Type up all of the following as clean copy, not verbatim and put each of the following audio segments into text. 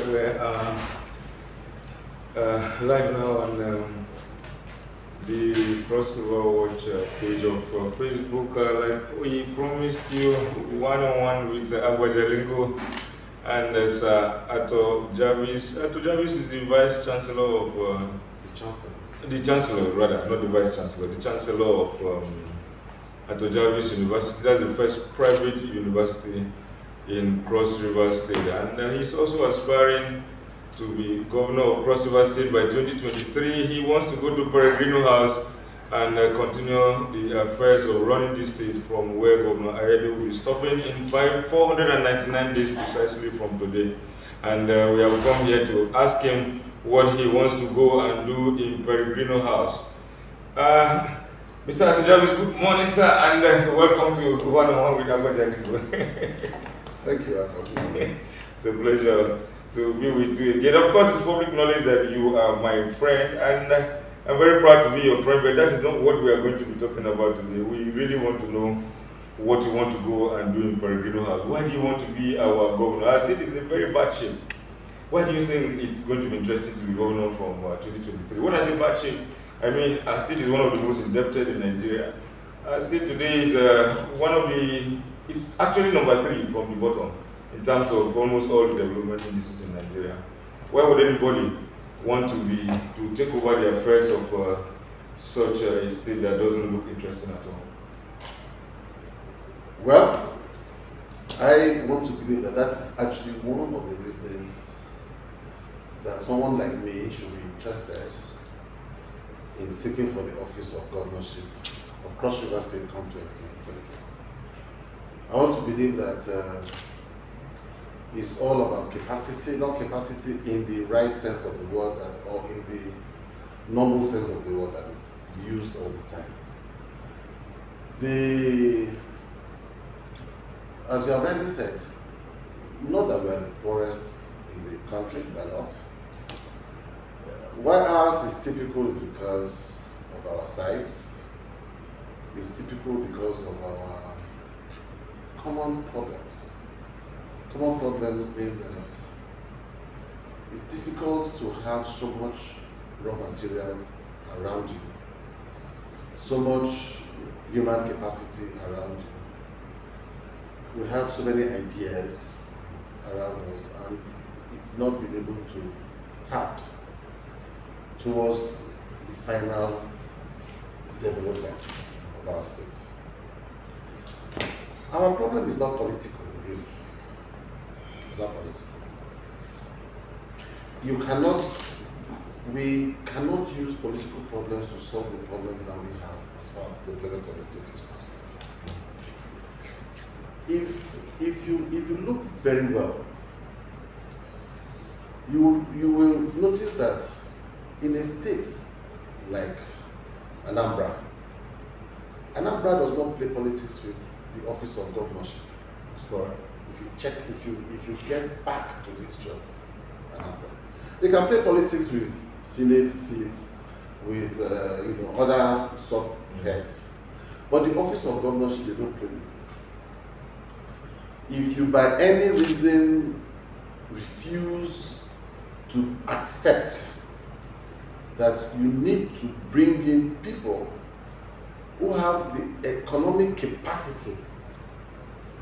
we're live now on the Crossover Watch page of Facebook. Like we promised you, one-on-one with Agba Jalingo and Ato Jarvis. Ato Jarvis is the Vice Chancellor of the Chancellor, rather, not the Vice Chancellor, the Chancellor of Ato Jarvis University. That's the first private university in Cross River State, and he's also aspiring to be governor of Cross River State by 2023. He wants to go to Peregrino House and continue the affairs of running the state from where Governor Ayede will be stopping in 499 days precisely from today. And we have come here to ask him what he wants to go and do in Peregrino House. Mr. Ato Jarvis, good morning, sir, and welcome to One-on-One with Agba Jalingo. Thank you, Agba. It's a pleasure to be with you again. Of course, it's public knowledge that you are my friend, and I'm very proud to be your friend, but that is not what we are going to be talking about today. We really want to know what you want to go and do in Peregrino House. Why do you want to be our governor? Our state is in very bad shape. Why do you think it's going to be interesting to be governor from 2023? When I say bad shape, I mean our state is one of the most indebted in Nigeria. Our state today is it's actually number 3 from the bottom in terms of almost all the development indices in Nigeria. Why would anybody want to take over the affairs of such a state that doesn't look interesting at all? Well, I want to believe that is actually one of the reasons that someone like me should be interested in seeking for the office of governorship of Cross River State come 2020. I want to believe that it's all about capacity, not capacity in the right sense of the word or in the normal sense of the word that is used all the time. As you have rightly said, not that we are the poorest in the country, we are not. Why ours is typical is because of our size. It's typical because of our common problems. Common problems being that it's difficult to have so much raw materials around you, so much human capacity around you. We have so many ideas around us, and it's not been able to tap towards the final development of our state. Our problem is not political, really. It's not political. We cannot use political problems to solve the problem that we have as far as the development of the state is concerned. If you look very well, you will notice that in a state like Anambra does not play politics with the office of governorship. Correct. If you get back to the history of Anambra, they can play politics with Senate seats, with other sub-heads, but the office of governorship they don't play with it. If you by any reason refuse to accept that you need to bring in people who have the economic capacity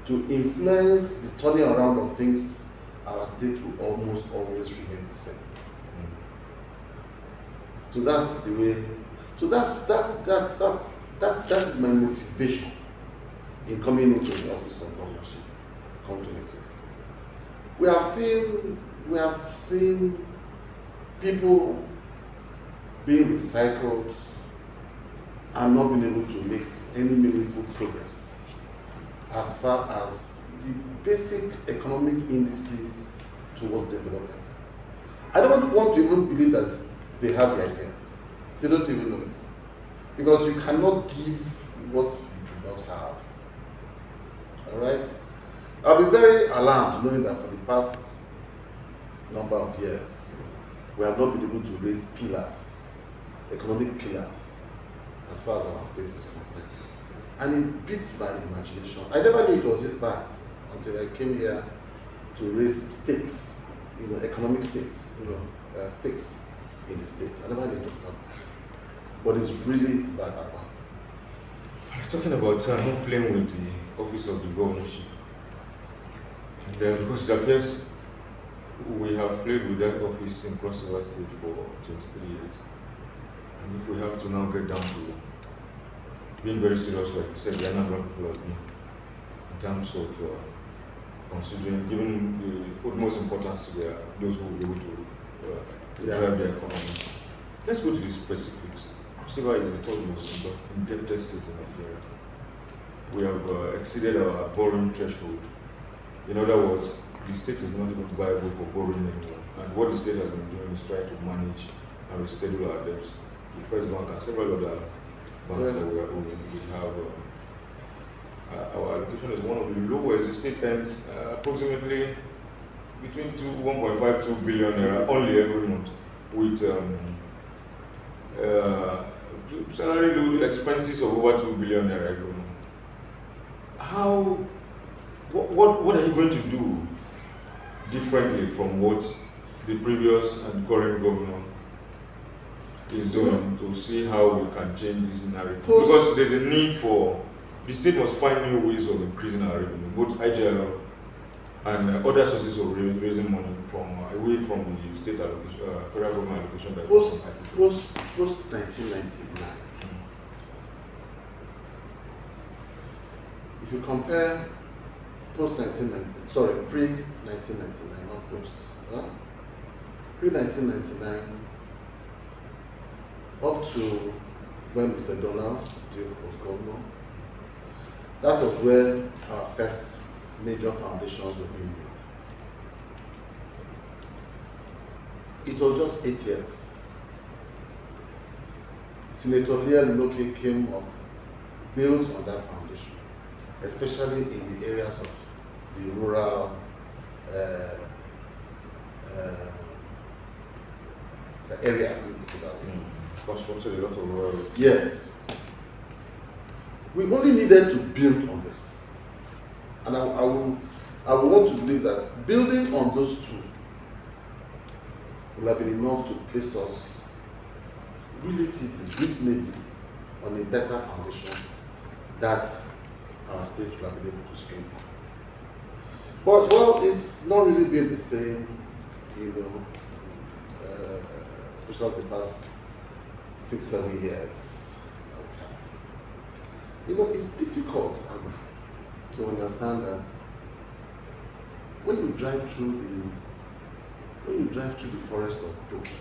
to influence the turning around of things, our state will almost always remain the same. So that's the way. So that is my motivation in coming into the office of governorship. Come to make it. We have seen people being recycled and not being able to make any meaningful progress as far as the basic economic indices towards development. I don't want to even believe that they have the ideas. They don't even know it. Because you cannot give what you do not have. Alright? I'll be very alarmed knowing that for the past number of years, we have not been able to raise pillars, economic pillars, as far as our state is concerned. And it beats my imagination. I never knew it was this bad until I came here to raise stakes economic states, stakes in the state. I never really talked about it. But it's really bad. Talking about not playing with the office of the governorship. Because it appears we have played with that office in Cross River State for 23 years. And if we have to now get down to being very serious, like you said, the Anambra people have been, in terms of considering, giving the utmost importance to those who will be able to drive the economy. Let's go to the specifics. Silver is the third most indebted state in Nigeria. We have exceeded our borrowing threshold. In other words, the state is not even viable for borrowing anymore. And what the state has been doing is trying to manage and reschedule our debts. The First Bank and several other banks that we have. Our allocation is one of the lowest. The state earns approximately between 1.52 billion naira only every month, with salary load expenses of over 2 billion naira every month. What are you going to do differently from what the previous and current governor is doing to see how we can change this narrative? Because there's a need for the state must find new ways of increasing our revenue, both IGL and other sources of raising money from away from the state allocation, federal government allocation. That Post 1999. If you compare pre 1999, not post. Pre 1999 up to when Mr. Donald was governor, that was where our first major foundations were being built. It was just 8 years. Senator Leah Loke came up, built on that foundation, especially in the areas of the rural areas. Constructed a lot of rural. Yes. We only needed to build on this. And I want to believe that building on those two will have been enough to place us reasonably on a better foundation that our state will have been able to strengthen. But it's not really been the same, especially the past 6-7 years. It's difficult to understand that when you drive through the forest of Doki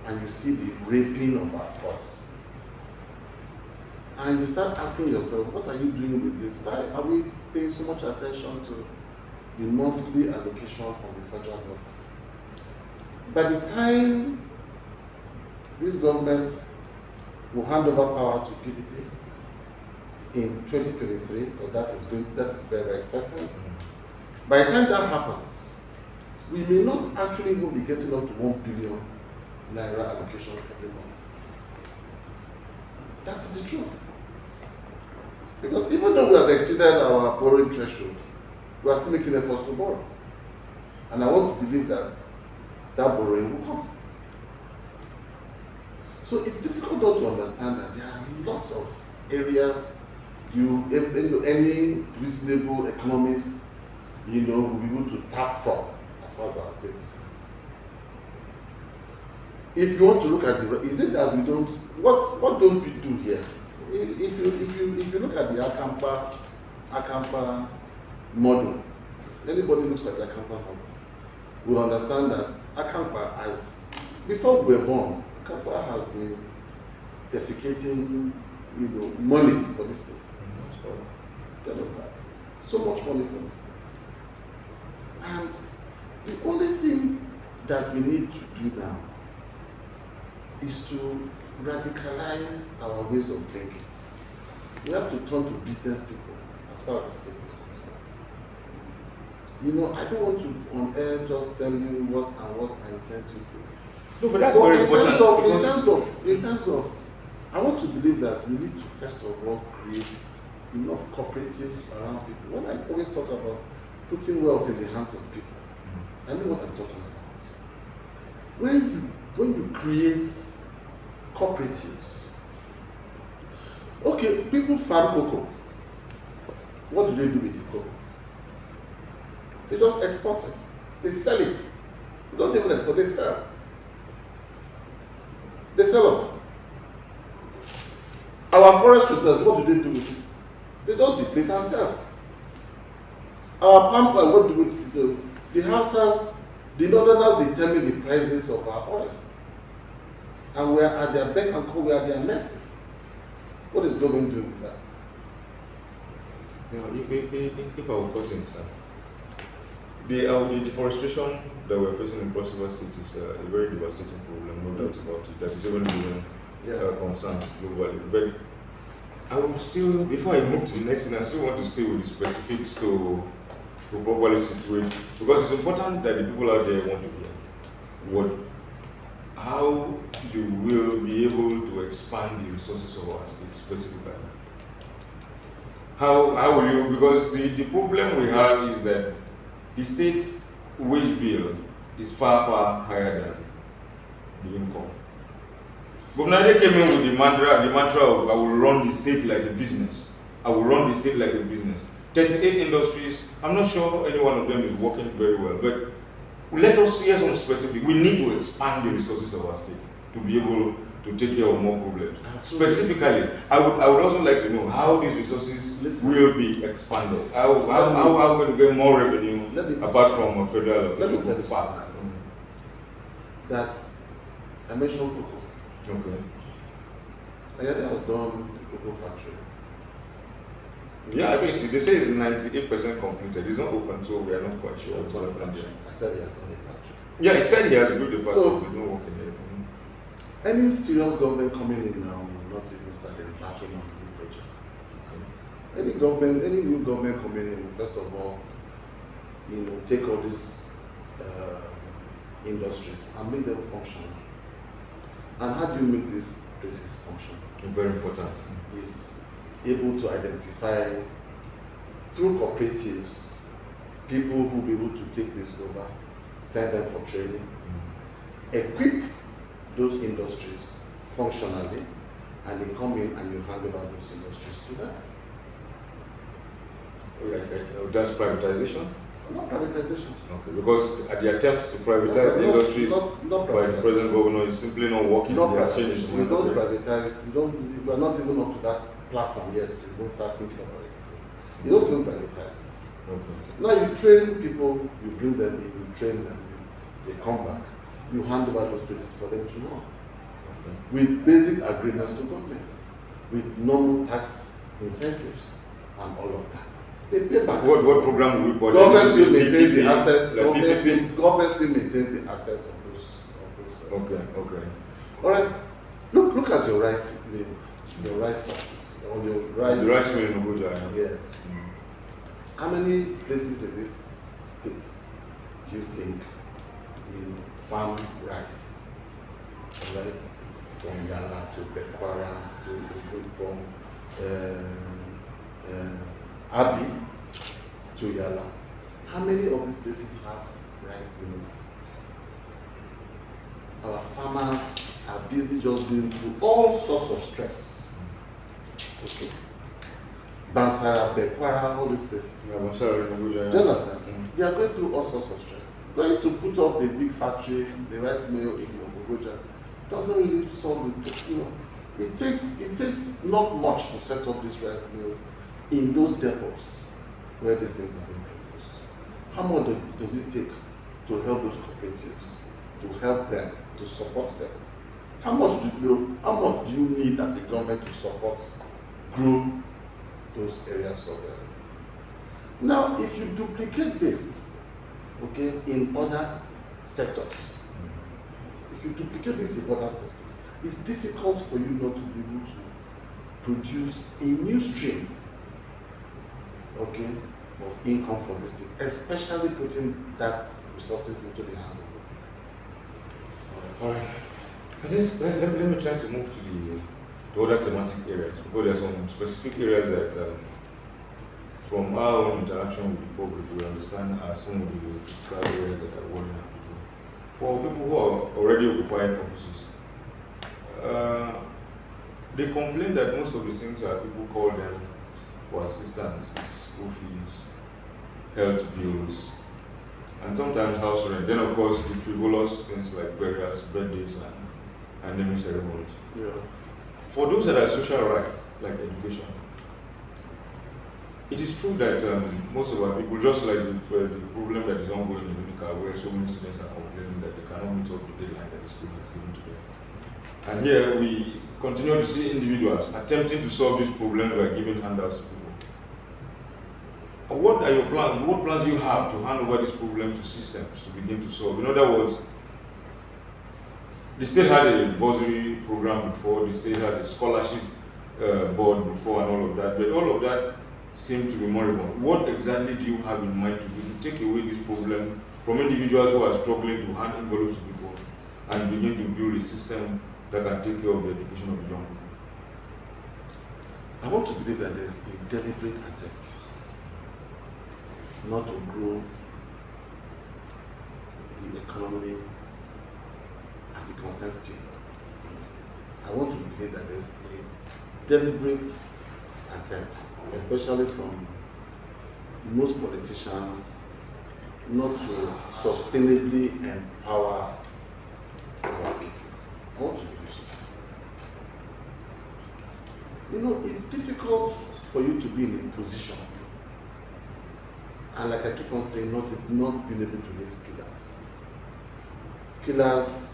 and you see the raping of our forests, and you start asking yourself, what are you doing with this? Why are we paying so much attention to the monthly allocation from the federal government? By the time this government will hand over power to PDP in 2023, because that is very, very certain. By the time that happens, we may not actually even be getting up to 1 billion naira allocation every month. That is the truth. Because even though we have exceeded our borrowing threshold, we are still making efforts to borrow. And I want to believe that borrowing will come. So it's difficult not to understand that there are lots of areas any reasonable economist will be able to tap from as far as our state is concerned. If you want to look at is it that we don't? What don't we do here? If you look at the Akampa model, if anybody looks at the Akampa model, will understand that Akampa has, before we were born, Akampa has been defecating, money for the state. You understand? So much money for the state. And the only thing that we need to do now is to radicalize our ways of thinking. We have to turn to business people as far as the state is concerned. I don't want to on air just tell you what I intend to do. No, but that's very important. In terms of, I want to believe that we need to first of all create enough cooperatives around people. When I always talk about putting wealth in the hands of people, I know what I'm talking about. When you create cooperatives, okay, people farm cocoa. What do they do with the cocoa? They just export it. They sell it. They don't even export, they sell. They sell off. Our forest reserves, what do they do with it? They just deplete and sell. Our palm oil, what do we do? The Hausas, the Northerners determine the prices of our oil. And we are at their beck and call, we are at their mercy. What is government doing with that? If I was causing the deforestation that we're facing in Cross River State is a very devastating problem, no doubt about it. That is even concern globally. But I will still, before I move to the next thing, I still want to stay with the specifics to properly situate, because it's important that the people out there want to hear how you will be able to expand the resources of our state specifically. How will you, because the problem we have is that the state's wage bill is far higher than the income. Governor came in with the mantra of I will run the state like a business. I will run the state like a business. 38 industries, I'm not sure any one of them is working very well, but let us hear some specific. We need to expand the resources of our state to be able to take care of more problems. Specifically, I would also like to know how these resources will be expanded. How are we going to get more revenue apart from federal? Let me tell you something. That I mentioned cocoa. Okay. Ayade has done the cocoa factory. Yeah, I mean, they say it's 98% completed. It's not open, so we are not quite sure. I said he has done a factory. Yeah, he said he has built a factory, So, but no working there. Any serious government coming in now will not even start embarking on new projects. Okay. Any new government coming in, first of all, take all these industries and make them functional. And how do you make these places functional? Very important. Is able to identify through cooperatives people who will be able to take this over, send them for training, equip those industries functionally, and they come in and you hand over those industries to them. That's privatization? Not privatization. Okay, because the attempt to privatize industries not by the present governor is simply not working. We don't privatize. We are not even up to that platform yet. So you don't start thinking about it. You don't even privatize. Okay. Now you train people, you bring them in, you train them, they come back. You hand over those places for them to run. Okay. With basic agreements to government, with non-tax incentives and all of that. They pay back. What program will we put? Government still maintains the assets. Government still maintains the assets of those. Okay. All right. Look at your rice mills, your rice factories, or your rice. The rice mill in Abuja. Yes. How many places in this state do you think farm rice? Right, from Yala to Bekwara from Abi to Yala. How many of these places have rice mills? Our farmers are busy just going through all sorts of stress. Okay. Bansara, Bekwara, all these places. Do you understand? They are going through all sorts of stress. Going to put up a big factory, the rice mill in Ogogoja, doesn't really solve the It takes not much to set up these rice mills in those depots where these things are being produced. How much does it take to help those cooperatives, to help them, to support them? How much do you need as a government to support, grow those areas of them? Now, if you duplicate this, okay, in other sectors, it's difficult for you not to be able to produce a new stream, okay, of income for this thing, especially putting that resources into the hands of the people. All right. So let me try to move to the other thematic areas, because there are some specific areas that from our own interaction with the public, we understand some of the fiscal areas that are worrying people. For people who are already occupying offices, they complain that most of the things that people call them for assistance, school fees, health bills, and sometimes house rent. Then, of course, the frivolous things like burials, birthdays, and naming ceremonies. Yeah. For those that are social rights, like education, it is true that most of our people, just like the problem that is ongoing in Unica, where so many students are complaining that they cannot meet up the deadline that the school has given to them. And here we continue to see individuals attempting to solve this problem by giving handouts to people. What are your plans? What plans do you have to hand over these problems to systems to begin to solve? In other words, the state had a bursary program before, the state had a scholarship board before, and all of that, but all of that seemed to be moribund. What exactly do you have in mind to do to take away this problem from individuals who are struggling to hand envelopes to people and begin to build a system that can take care of the education of the young people? I want to believe that there's a deliberate attempt not to grow the economy as it concerns people in the state. I want to believe that there's a deliberate attempt, especially from most politicians, not to sustainably empower our people. I want to believe so. You know, it's difficult for you to be in a position, and like I keep on saying, not being able to raise pillars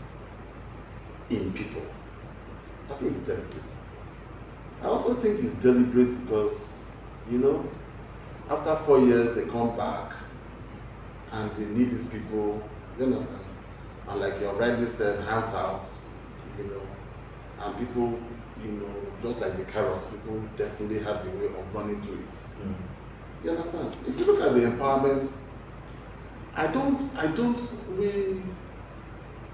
in people. I think it's deliberate. I also think it's deliberate because, you know, after 4 years they come back and they need these people, you understand? And like you already said, hands out, you know, and people, you know, just like the carrots, people definitely have a way of running to it. You understand? If you look at the empowerment,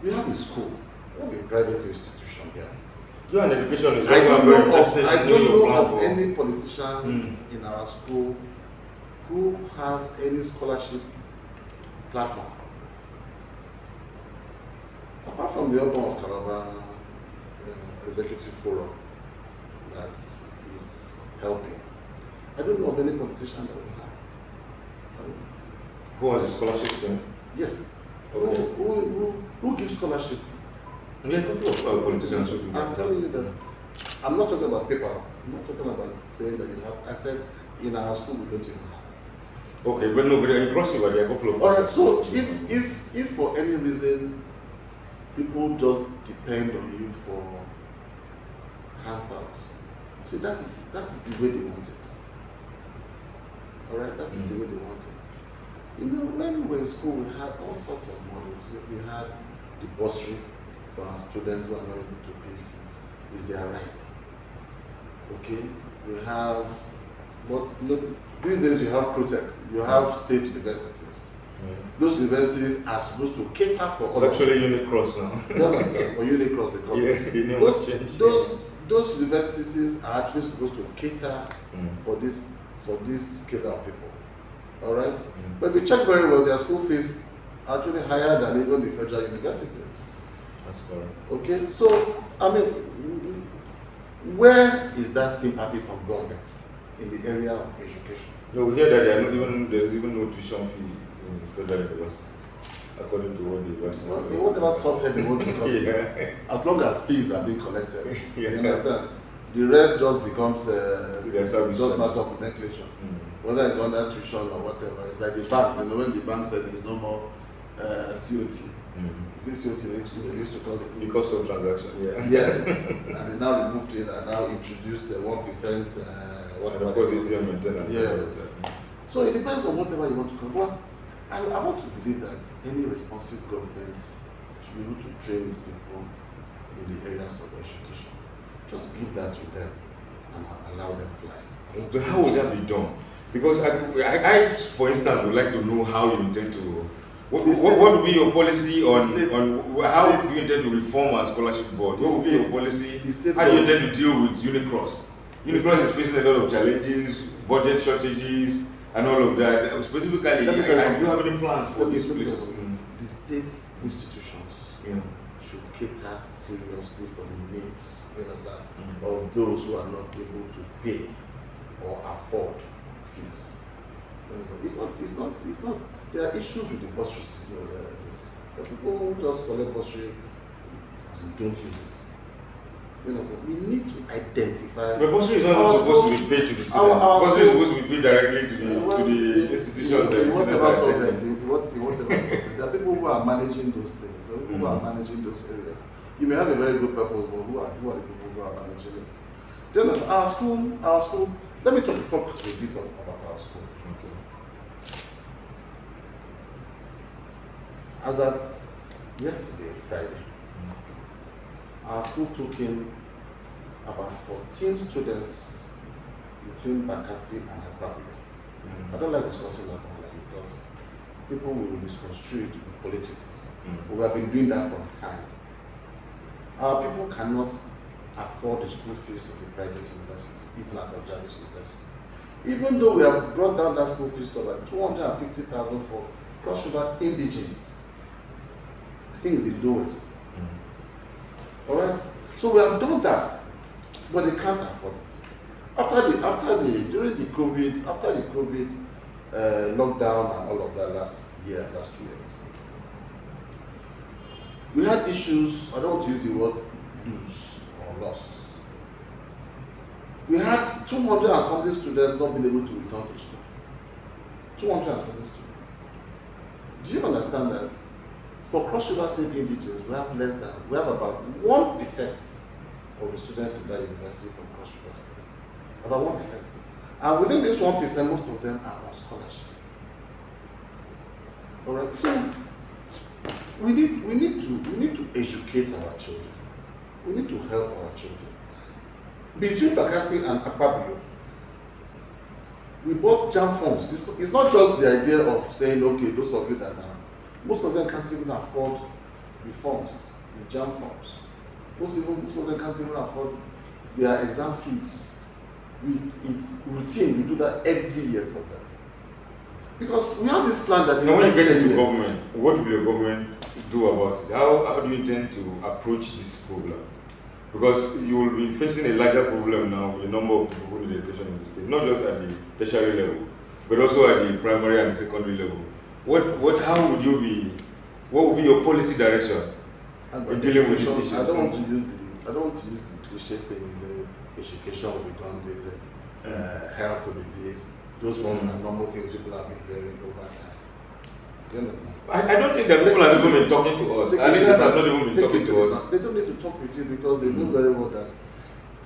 we have a school, we have a private institution here. Yeah, and education is I don't know of for any politician in our school who has any scholarship platform. Apart from the Agba of Calabar Executive Forum that is helping. I don't know of any politician that we have. Who has a scholarship then? Yes. Okay. Who gives scholarship? We have a couple of politicians. I'm telling you that I'm not talking about paper. I'm not talking about saying that you have. I said in our school we don't even have. Okay, but no, but in crossover there are a couple of. All right. So if for any reason people just depend on you for hands out, see that is the way they want it. All right, that is the way they want it. You know, when we were in school, we had all sorts of models. We had the bursary for our students who are not able to pay fees. Is their right. Okay? We have, but look, these days you have Protec, you have state universities. Those universities are supposed to cater for all it's actually Unicross now. You understand? Or Unicross, they call it. Yeah, the name was changed. Those universities are actually supposed to cater for this cater of people. All right? But if you check very well, their school fees are actually higher than even the federal universities. That's correct. Okay? So, I mean, where is that sympathy from government in the area of education? No, we hear that there's even no tuition fee in federal universities, according to what the university. Well, whatever subhead they want to call it, as long as fees are being collected, you understand? The rest just becomes just matter of nomenclature. Whether it's under tuition or whatever, it's like the banks. You know, when the bank said there's no more COT. Is it COT they used to call it? The cost of transaction, yeah. Yes, and they now removed it and now introduced the 1%. Whatever. ATM maintenance. Yes. So it depends on whatever you want to call. But I want to believe that any responsive government should be able to train its people in the areas of education. Just give that to them and allow them fly. But how would that be done? Because I, for instance, would like to know how you intend to. What would be your policy on how do you intend to reform our scholarship board? What would be your policy? How do you intend to deal with Unicross? Unicross is facing a lot of challenges, budget shortages, and all of that. Specifically, Let me I tell you do something. have any plans for Let me these tell you places. something. The state institutions Yeah. should cater seriously for the needs, you understand, Mhm. of those who are not able to pay or afford fees. You understand? It's not. There are issues with the bursary system. There are people who just collect bursary and don't use it. You understand? We need to identify. But bursary is not our supposed to school- be paid to the student. our Bursary is school- supposed to be paid directly to the institutions that the students are attending. Whatever subject. There are people who are managing those things. There are people who are managing those areas. You may have a very good purpose, but who are the people who are managing it? Do you understand? Our school. Let me talk a bit about our school. Okay. As at yesterday, Friday, our school took in about 14 students between Bakassi and Agba. I don't like discussing that online because people will misconstrue it to be political. We have been doing that from time. Our people cannot afford the school fees of the private university, even at the Jarvis University. Even though we have brought down that school fees to about 250,000 for Cross River indigenes, I think it's the lowest. Alright? So we have done that, but they can't afford it. During the COVID lockdown and all of that last 2 years, we had issues. I don't want to use the word lose or loss. We had 200 and something students not being able to return to school. 200 and something students. Do you understand that? For Cross River State indigenous, we have about 1% of the students in that university from Cross River State. About 1%. And within this 1%, most of them are on scholarship. Alright, so we need to educate our children. We need to help our children. Between Bakassi and Akpabio, we bought jam forms. It's not just the idea of saying, okay, those of you that are, most of them can't even afford the forms, the jam forms. Most of them can't even afford their exam fees. It's routine. We do that every year for them. Because we have this plan that now when you get into government, what will your government do about it? How do you intend to approach this problem? Because you will be facing a larger problem now with the number of people who need education in the state, not just at the tertiary level, but also at the primary and secondary level. What would be your policy direction in dealing with these issues? I don't want to use the cliche things. Education will be done this, health will be this. Those ones are normal things people have been hearing over time. Do you understand? I don't think that people have even been talking to us. I think they have not even been talking to us. They don't need to talk with you because they know very well that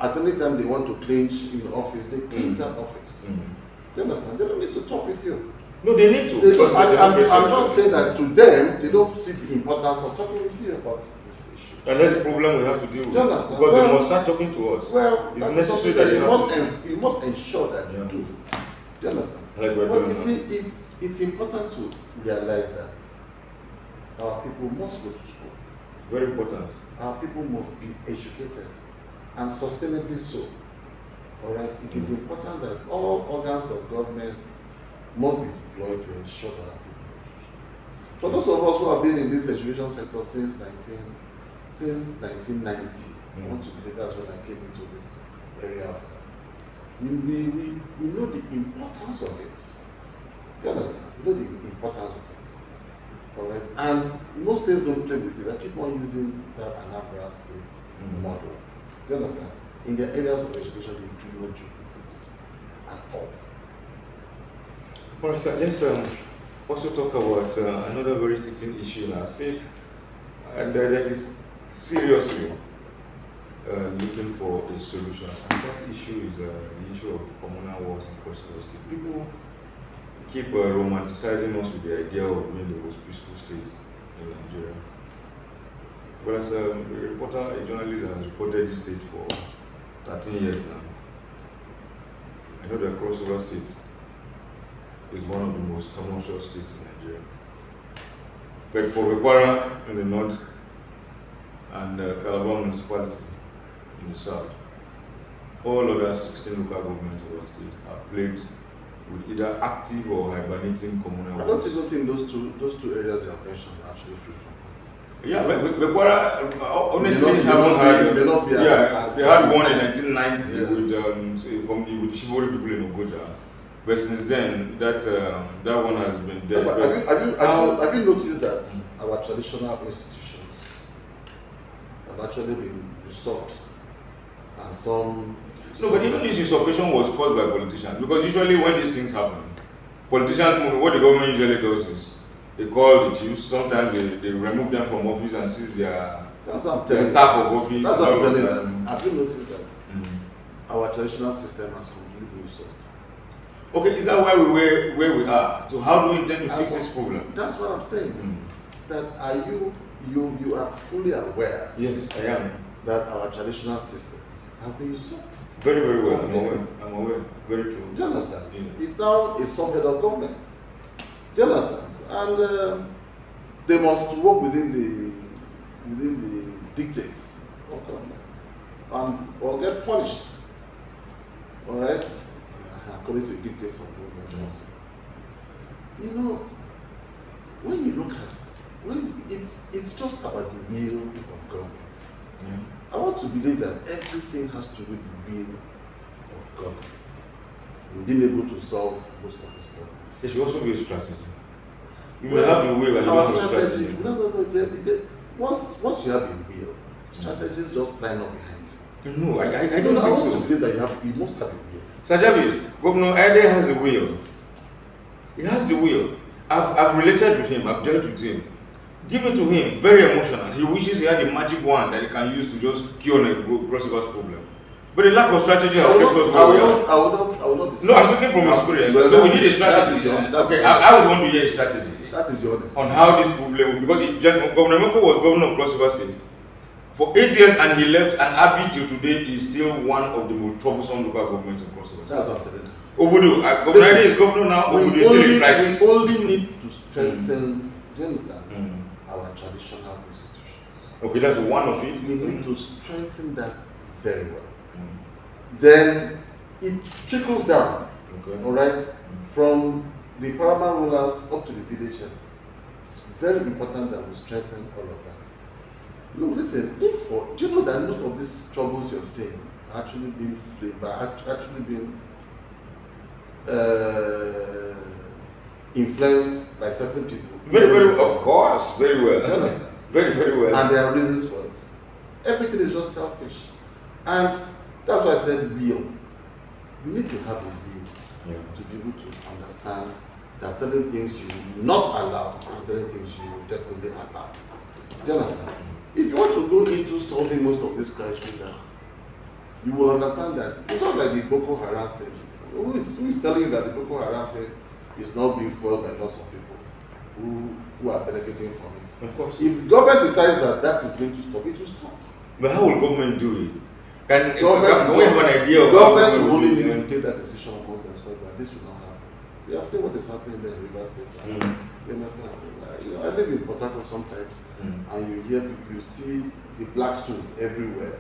at any time they want to clinch in the office, they clinch that office. Do you understand? They don't need to talk with you. No, they need to. I'm just saying that to them, they don't see the importance of talking with you about this issue. And that's the problem we have to deal with. Do you understand? Because they must start talking to us. Well, it's that's necessary that you must ensure that you do. Do you understand? Like but you see, it's important to realize that our people must go to school. Very important. Our people must be educated and sustainably so. Alright, it is important that all organs of government must be deployed to ensure that our people go to school. For those of us who have been in this education sector since 1990, I want to believe that's when I came into this area of we know the importance of it. Do you understand? We know the importance of it. Alright? And most states don't play with it. I keep on using that Anambra state model. Do you understand? In their areas of education, they do not joke with it at all. Alright, so let's also talk about another very teaching issue in our state, and that is seriously looking for a solution. And that issue is the issue of communal wars in Cross River State. People keep romanticizing us with the idea of being the most peaceful state in Nigeria. But as a reporter, a journalist that has reported this state for 13 years now, I know that Cross River State is one of the most tumultuous states in Nigeria. But for Bekwara in the north and Agba municipality in the south, all other 16 local governments of our state are plagued with either active or hibernating communal I don't wolves. even think those two areas you have mentioned are actually free from that. Yeah, but honestly, They may not be as they had one in intense. 1990 Yeah. with the Shibori people in Ogoja. But since then, that one has been dead. But have you noticed that our traditional institutions have actually been resolved, and some? No, but even this usurpation was caused by politicians, because usually when these things happen, politicians, what the government usually does is they call the chiefs. Sometimes they remove them from office and seize their staff of office. That's what I'm telling you. Have you noticed that our Mm. traditional system has completely resolved? Okay, is that why we where we are? So how do we intend to fix this problem? That's what I'm saying. That are you are fully aware? Yes, I am. That our traditional system has been resolved. Very, very well. I'm aware. Very true. Do you understand? Yeah. It's now a subhead of government. Do you understand? And they must work within the dictates of government, or get punished. All right, according to the dictates of government also. You know, when you look at it's just about the will of government. Yeah. I want to believe that everything has to do with the will of government in being able to solve most of these problems. There should also be a strategy. You may have the will and you don't have a strategy. No. Once you have a will, strategies just line up behind you. No, I don't I think want so. to believe that you must have a will. Sir Jarvis, Governor Ede has the will. He has the will. I've related with him. I've dealt with him. Give it to him. Very emotional. He wishes he had a magic wand that he can use to just cure a crossovers problem. But the lack of strategy has kept us where we are. I will not. No, I'm speaking from experience. So we need a strategy. Okay, I would want to hear a strategy. That is your honesty. On how this problem, because Governor Moko was governor of Cross River State for 8 years and he left, and Agba till today is still one of the most troublesome local governments in Cross River State. That's what I'm telling you. Obodo, Governor Ede is governor now. Obodo is still in crisis. We only need to strengthen. Do you understand? Our traditional institutions. Okay, that's one of it. We need to strengthen that very well. Then it trickles down. Okay. All right, from the paramount rulers up to the village heads. It's very important that we strengthen all of that. Look, listen. Do you know that most of these troubles you're seeing are actually being influenced by certain people? Very, of course, very well. You understand? Very, very well. And there are reasons for it. Everything is just selfish, and that's why I said will. You need to have a will to be able to understand that certain things you will not allow and certain things you will definitely allow. Do you understand? If you want to go into solving most of these crises, that you will understand that it's not like the Boko Haram thing. Who is telling you that the Boko Haram thing is not being fueled by lots of people who are benefiting from it? Of course. If government decides that is going to stop, it will stop. But how will government do it? Can we Government have an idea of government will only need to take that decision amongst themselves that this will not happen. We have seen what is happening there in Rivers State. You understand? I live in Port Harcourt sometimes, and you see the black stones everywhere.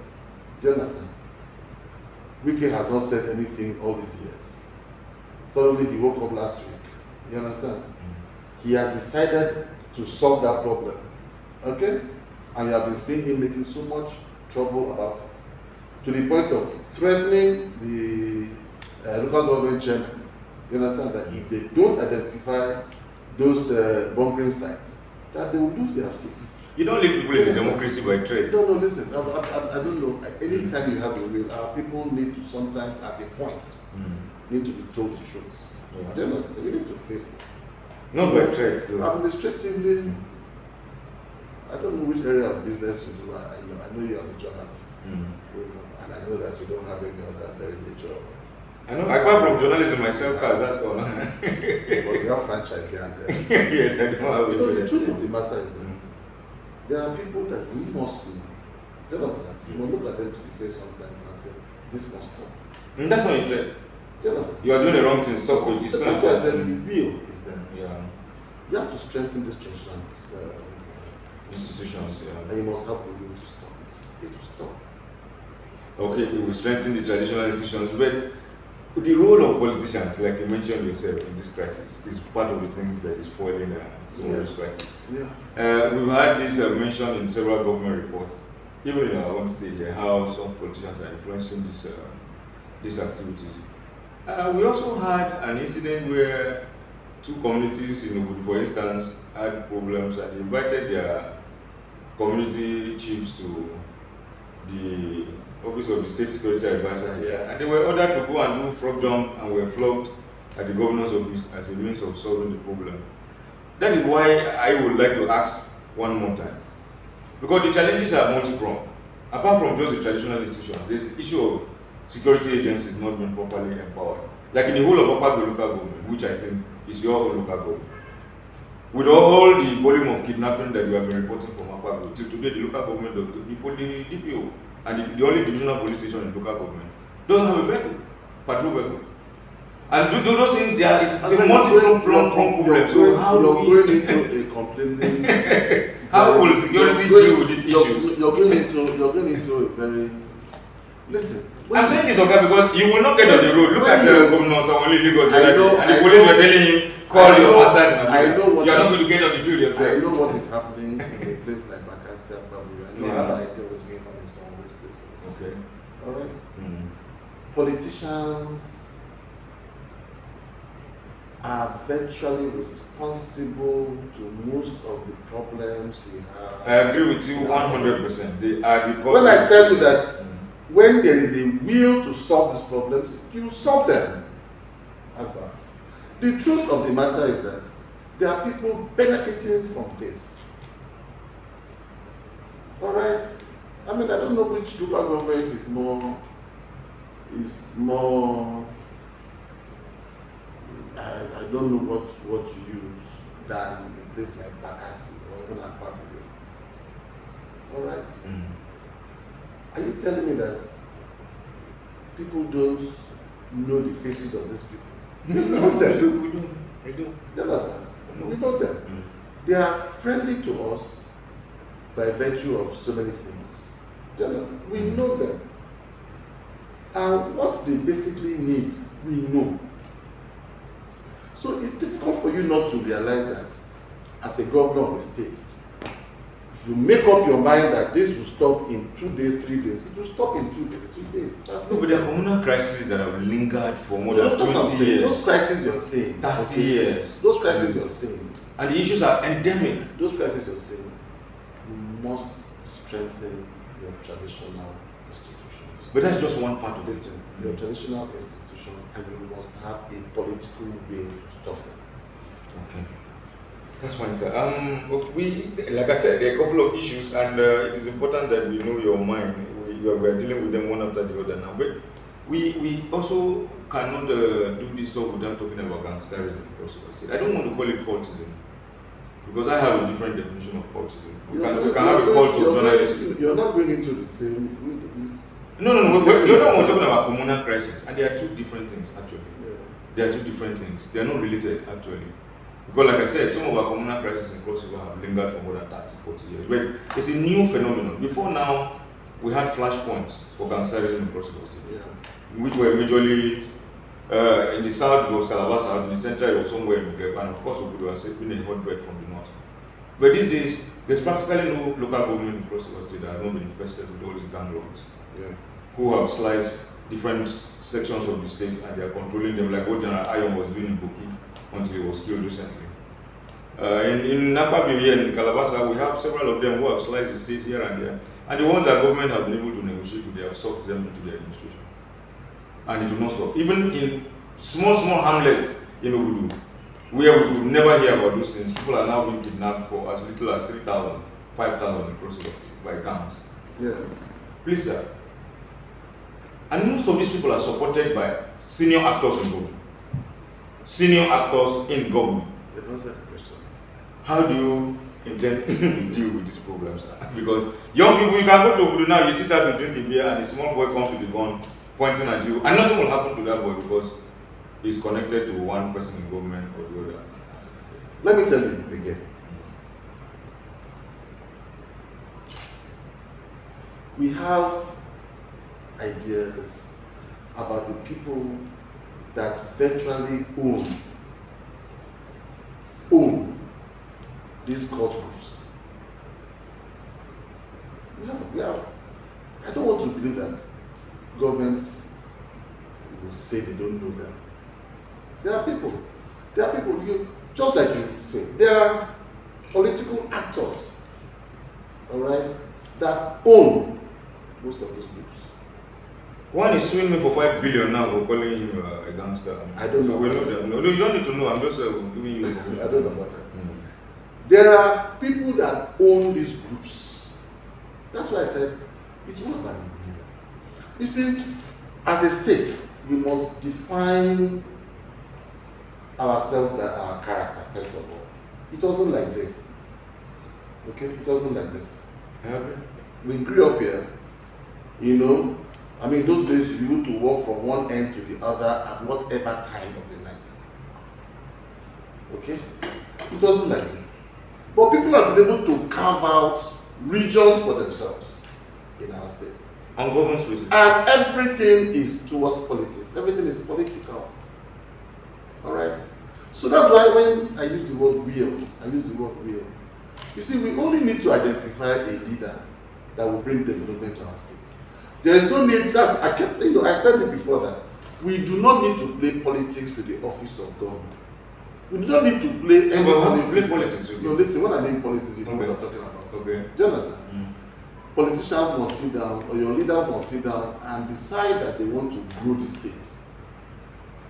Do you understand? Wike has not said anything all these years. Suddenly he woke up last week. You understand? He has decided to solve that problem. Okay? And you have been seeing him making so much trouble about it. To the point of threatening the local government chairman. You understand that if they don't identify those bunkering sites, that they will lose their seats. You don't leave people in the democracy by trade. No, listen. I don't know. Anytime you have a will, our people need to sometimes, at a point, need to be told the truth. Yeah. Do you understand? We need to face it. Not by trades, though. Administratively, I don't know which area of business you do. I know you as a journalist, and I know that you don't have any other very major. I know. I come from journalism myself, cars. That's all. But you have franchise here and there. Yes, I don't have it. The truth of the matter is that there are people that we must know. You understand? You must look at them to the face sometimes and say, "This must stop." And that's not a threat. You understand? You are doing the wrong thing. Stop it. It's That's why I said the will is there. Yeah. You have to strengthen this traditional Institutions. Yeah. and you must have the will to stop it. It will stop. Okay, we strengthen the traditional institutions, but The role of politicians, like you mentioned yourself in this crisis, is part of the things that is foiling some of this crisis. Yeah. We've had this mentioned in several government reports, even in our own state, how some politicians are influencing these activities. We also had an incident where two communities in Obudu, for instance, had problems and invited their community chiefs to the office of the state security advisor here, and they were ordered to go and do frog jump and were flogged at the governor's office as a means of solving the problem. That is why I would like to ask one more time, because the challenges are multi-pronged. Apart from just the traditional institutions, there's the issue of security agencies not being properly empowered. Like in the whole of Agba local government, which I think is your own local government. With all the volume of kidnapping that you have been reporting from Agba, till today the local government, the DPO, and the only divisional police station in local government doesn't have a vehicle, patrol vehicle. And do those things there is a multi-pronged problem. So how you're going into a completely how will security deal with these issues? You're going into a very listen. I'm saying this, okay, because you will not get on the road. Look at the governor Sawali Lagos and the police were telling him, call your masters and you are not going to get on the field yourself. I know what is happening in a place like Bakassia, probably. I know I have an idea what's going on in some of these places. Okay. Alright? Politicians are virtually responsible to most of the problems we have. I agree with you 100%. They are the cause. When I tell you that when there is a will to solve these problems, you solve them. Agba. The truth of the matter is that there are people benefiting from this. Alright? I mean, I don't know which local government is more I don't know what to use than a place like Bakassi or even Agba. Alright? Are you telling me that people don't know the faces of these people? We know them. We do. You understand? We know them. They are friendly to us by virtue of so many things. Do you understand? We know them. And what they basically need, we know. So it's difficult for you not to realize that as a governor of a state, you make up your mind that this will stop in 2 days, 3 days. It will stop in 2 days, 3 days. No, but there are communal crises that have lingered for more than 20 years. Those crises you're saying. 30 years. Those crises you're saying. And the issues are endemic. Those crises you're saying. You must strengthen your traditional institutions. But that's just one part of Listen, your traditional institutions, and you must have a political will to stop them. Okay. That's fine, sir. Like I said, there are a couple of issues, and it is important that we know your mind. We are dealing with them one after the other now. But we also cannot do this talk without talking about gangsterism. I don't want to call it cultism, because I have a different definition of cultism. We can have a cult of journalists. You're not going into the same. No. You're not talking about communal crisis, and there are two different things actually. Yeah. They are two different things. They are not related actually. Because like I said, some of our communal crises in Cross River have lingered for more than 30, 40 years. But it's a new phenomenon. Before now, we had flashpoints for gangsterism in Cross River State, which were majorly in the south it was Calabar South, in the central it was somewhere in Uganda, and of course we was been a hotbed from the north. But these days, there's practically no local government in Cross River State that has not been infested with all these gang lords who have sliced different sections of the states and they are controlling them, like what General Ayon was doing in Boki until he was killed recently. In Napa here in Calabasa, we have several of them who have sliced the state here and there. And the ones that government have been able to negotiate with, they have sucked them into the administration. And it will not stop. Even in small hamlets in Obudu, where we could never hear about those things, people are now being kidnapped for as little as 3,000, 5,000 in Cross River by gangs. Yes. Please, sir. And most of these people are supported by senior actors in government. Senior actors in government. They've answered the question. How do you intend to deal with these problems? Because young people, you can go to Obudu now, you sit down to drink the beer, and the small boy comes with the gun pointing at you, and nothing will happen to that boy because he's connected to one person in government or the other. Let me tell you again. We have ideas about the people that virtually own these cult groups. We have. I don't want to believe that governments will say they don't know them. There are people. Just like you say, there are political actors, all right, that own most of these groups. One is suing me for 5 billion now for calling you a gangster. I don't know. So we know them. No, you don't need to know. I'm just giving you. I don't know about that. There are people that own these groups. That's why I said it's all about the will. You see, as a state, we must define ourselves by our character, first of all. It wasn't like this. Okay? It wasn't like this. We grew up here, those days you used to walk from one end to the other at whatever time of the night. Okay? It wasn't like this. But people have been able to carve out regions for themselves in our states. And government spaces. And everything is towards politics. Everything is political. Alright? So that's why when I use the word will. You see, we only need to identify a leader that will bring development to our state. There is no need, I said it before that we do not need to play politics to the office of government. We do not need to play any politics. No, listen, when I mean politics, you know what I'm talking about. Okay. Do you understand? Politicians must sit down, or your leaders must sit down and decide that they want to grow the state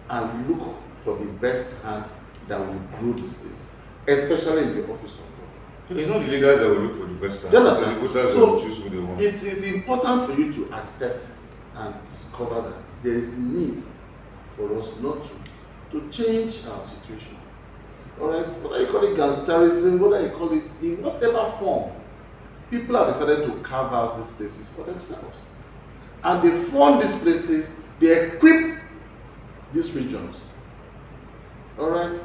and look for the best hand that will grow the state, especially in the office of government. It's not the leaders that will look for the best hand. Do you understand? The voters So will choose who they want. it is important for you to accept and discover that there is need for us not to change our situation. Alright, whether you call it gangsterism, whether you call it in whatever form, people have decided to carve out these places for themselves. And they fund these places, they equip these regions. Alright?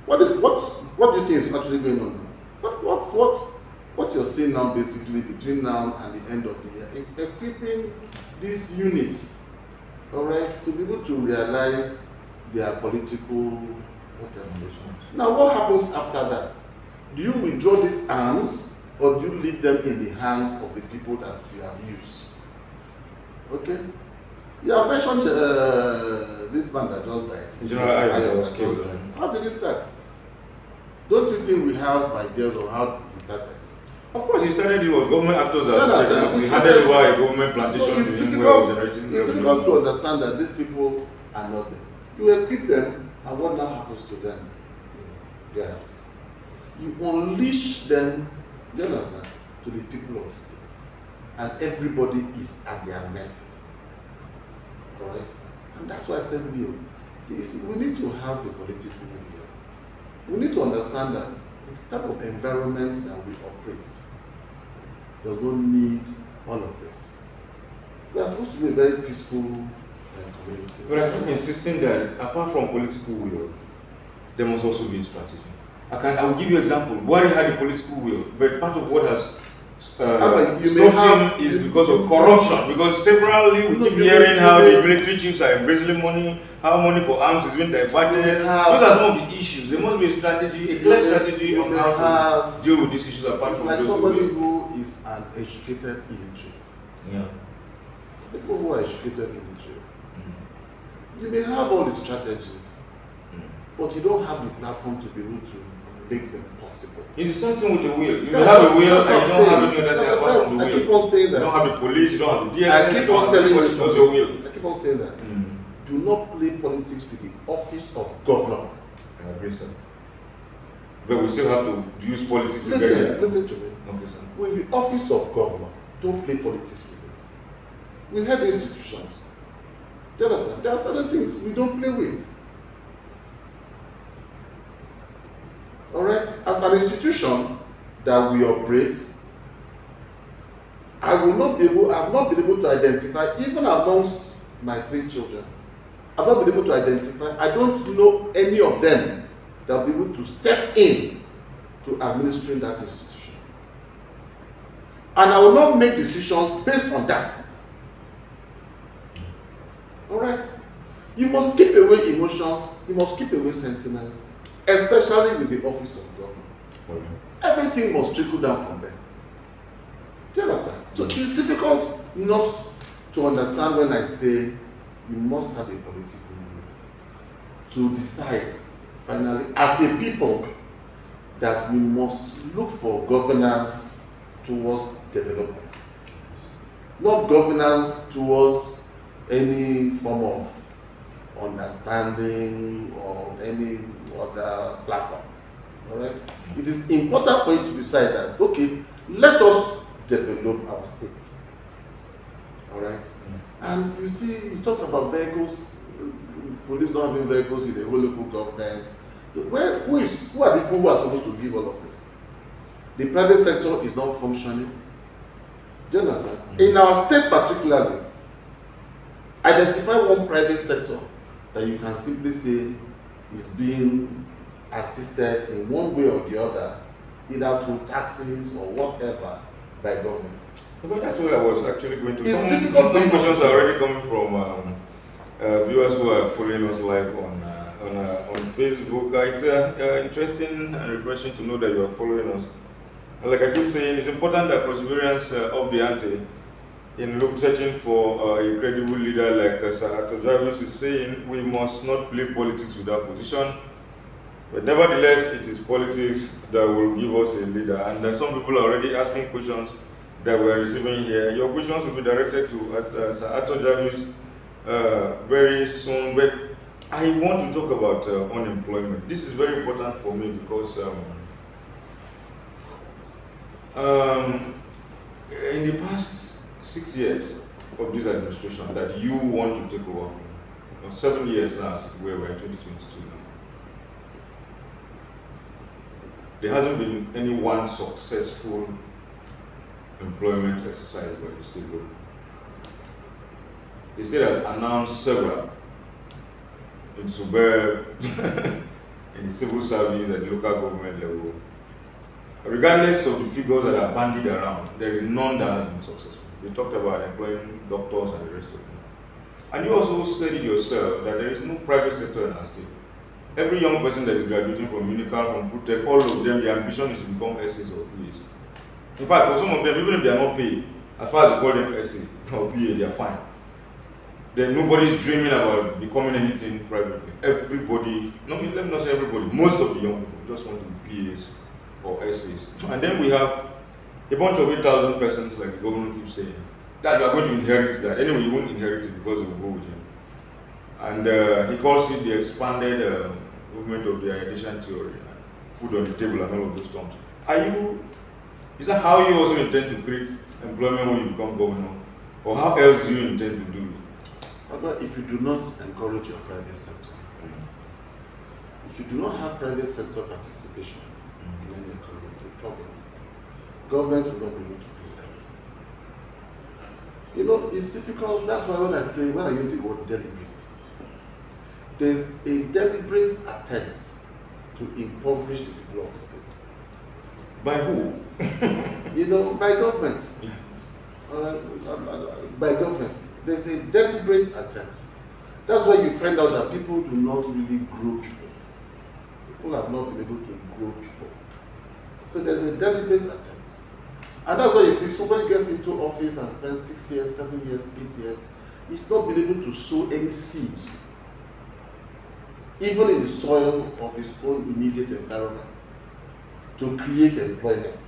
What do you think is actually going on now? What you're seeing now basically between now and the end of the year is equipping these units, alright, to be able to realize their political whatever. Now what happens after that? Do you withdraw these arms or do you leave them in the hands of the people that you have used? Okay? You have mentioned this man that just died. General Agba. How did it start? Don't you think we have ideas of how it started? Of course, he started, it was government actors that he handed over a government plantation So it's to him where he was generating it's difficult to understand that these people are not there. You equip them, and what now happens to them thereafter? You unleash them, do you understand, to the people of the state. And everybody is at their mercy. Alright? And that's why I said we need to have a political will. We need to understand that the type of environment that we operate does not need all of this. We are supposed to be a very peaceful community. But I keep insisting that apart from political will, there must also be a strategy. I will give you an example. Buhari had a political will, but part of what has stopped him is because of corruption. Because severally we keep hearing how the military chiefs are embezzling money, how money for arms is being diverted. Those are some of the issues. There must be a strategy, a clear strategy on how to deal with these issues apart from like somebody who is an educated illiterate. Yeah. People who are educated illiterate. You may have all the strategies, but you don't have the platform to be able to make them possible. It's the same thing with the will. You have a will and you don't have any other thing apart from the will. I keep on saying that. You don't have the police, you don't have the DSS. I keep on telling you, will. I keep on saying that. Do not play politics with the office of governor. I agree, sir. But we still have to use politics together. Listen to me. Okay, sir. With the office of governor, don't play politics with it. We have institutions. Do you understand? There are certain things we don't play with. Alright? As an institution that we operate, I have not been able to identify, even amongst my 3 children, I've not been able to identify, I don't know any of them that will be able to step in to administering that institution. And I will not make decisions based on that. Alright? You must keep away emotions, you must keep away sentiments, especially with the office of governor. Everything must trickle down from there. Do you understand? So it's difficult not to understand when I say you must have a political will to decide finally as a people that we must look for governance towards development, not governance towards any form of understanding or any other platform. All right? It is important for you to decide that, okay, let us develop our state. All right? And you see, you talk about vehicles, police not having vehicles in the whole local government. Who are the people who are supposed to give all of this? The private sector is not functioning. Do you understand? In our state particularly, identify one private sector that you can simply say is being assisted in one way or the other, either through taxes or whatever, by government. But that's where I was actually going to. Some questions are already coming from viewers who are following us live on Facebook. It's interesting and refreshing to know that you are following us. And like I keep saying, it's important that perseverance up the ante in searching for a credible leader like Sir Jarvis is saying. We must not play politics with our position, but nevertheless, it is politics that will give us a leader. And some people are already asking questions that we are receiving here. Your questions will be directed to Sir Jarvis very soon. But I want to talk about unemployment. This is very important for me because in the past 6 years of this administration that you want to take over, 7 years now, where we're in 2022 now, there hasn't been any one successful employment exercise by the state government. The state has announced several in suburb, in the civil service, at the local government level. Regardless of the figures that are bandied around, there is none that has been successful. We talked about employing doctors and the rest of them. And you also said it yourself that there is no private sector in our state. Every young person that is graduating from Unical, from Protect, all of them, their ambition is to become SAs or PAs. In fact, for some of them, even if they are not paid, as far as they call them SA or PA, they are fine. Then nobody's dreaming about becoming anything privately. Everybody, let me not say everybody, most of the young people just want to be PAs or SAs. And then we have a bunch of 8,000 persons, like the government keeps saying, that you are going to inherit that. Anyway, you won't inherit it because it will go with him. And he calls it the expanded movement of the addition theory, food on the table and all of those terms. Is that how you also intend to create employment when you become governor? Or how else do you intend to do it? But if you do not encourage your private sector, if you do not have private sector participation in any economy, it's a problem. Government will not be able to do that. You know, it's difficult. That's why when I use the word deliberate, there's a deliberate attempt to impoverish the people of the state. By who? You know, by government. By government. There's a deliberate attempt. That's why you find out that people do not really grow people. People have not been able to grow people. So there's a deliberate attempt. And that's why you see somebody gets into office and spends 6 years, 7 years, 8 years, he's not been able to sow any seed, even in the soil of his own immediate environment, to create employment.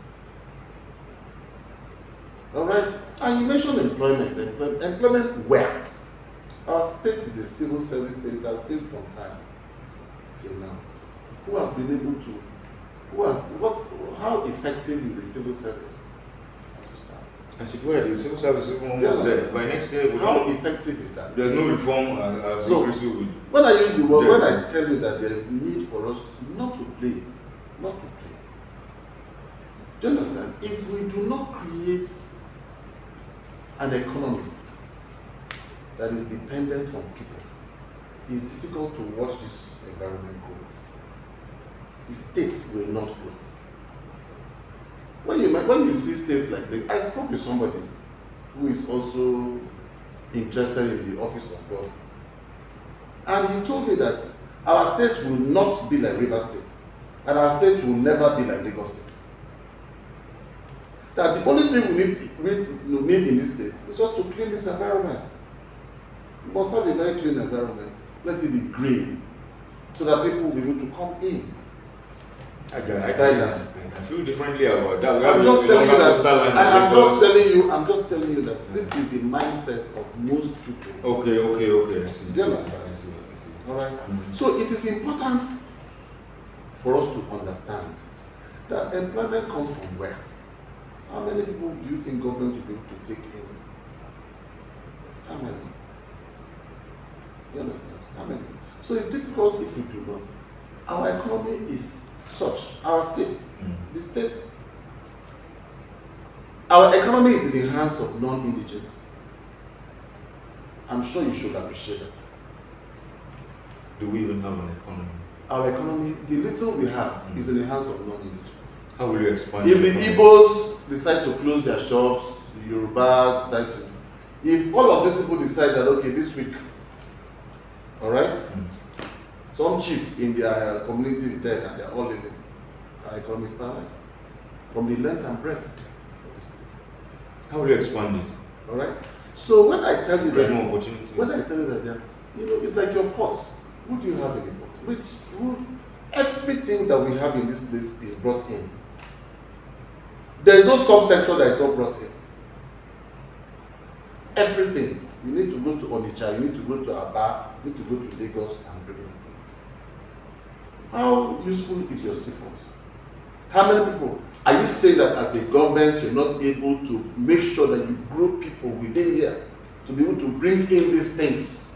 All right? And you mentioned employment. Employment where? Our state is a civil service state. It has been from time till now. Who has been able to, how effective is the civil service? I said, well, the civil service is almost there. By next year, how effective is that? There's no reform progressive with. When I use the word, when I tell you that there is need for us not to play. Do you understand? If we do not create an economy that is dependent on people, it's difficult to watch this environment grow. The states will not grow. When you see states like this, I spoke with somebody who is also interested in the office of God. And he told me that our state will not be like River State, and our state will never be like Lagos State. That the only thing we need in this state is just to clean this environment. We must have a very clean environment. Let it be green, so that people will be able to come in. I feel differently about that. I'm just telling you that. I'm just telling you that this is the mindset of most people. Okay. I see. Do you understand? I see. All right. So it is important for us to understand that employment comes from where? How many people do you think government will be able to take in? How many? Do you understand? How many? So it's difficult if we do not. Our economy is such. Our state, the state, our economy is in the hands of non-indigents. I'm sure you should appreciate that. Do we even have an economy? Our economy, the little we have, is in the hands of non-indigents. How will you expand? If the Igbos decide to close their shops, the Yorubas decide to, if all of these people decide that, okay, this week, all right, some chief in their community is dead and they're all living, our economy is paralyzed from the length and breadth of the state. How will you expand it? All right. So when I tell you that, more it's like your pots. What do you have in the pot? Everything that we have in this place is brought in. There is no subsector that is not brought in. Everything. You need to go to Onitsha, you need to go to Agba, you need to go to Lagos and bring it. How useful is your seaport? How many people? Are you saying that as a government you're not able to make sure that you grow people within here to be able to bring in these things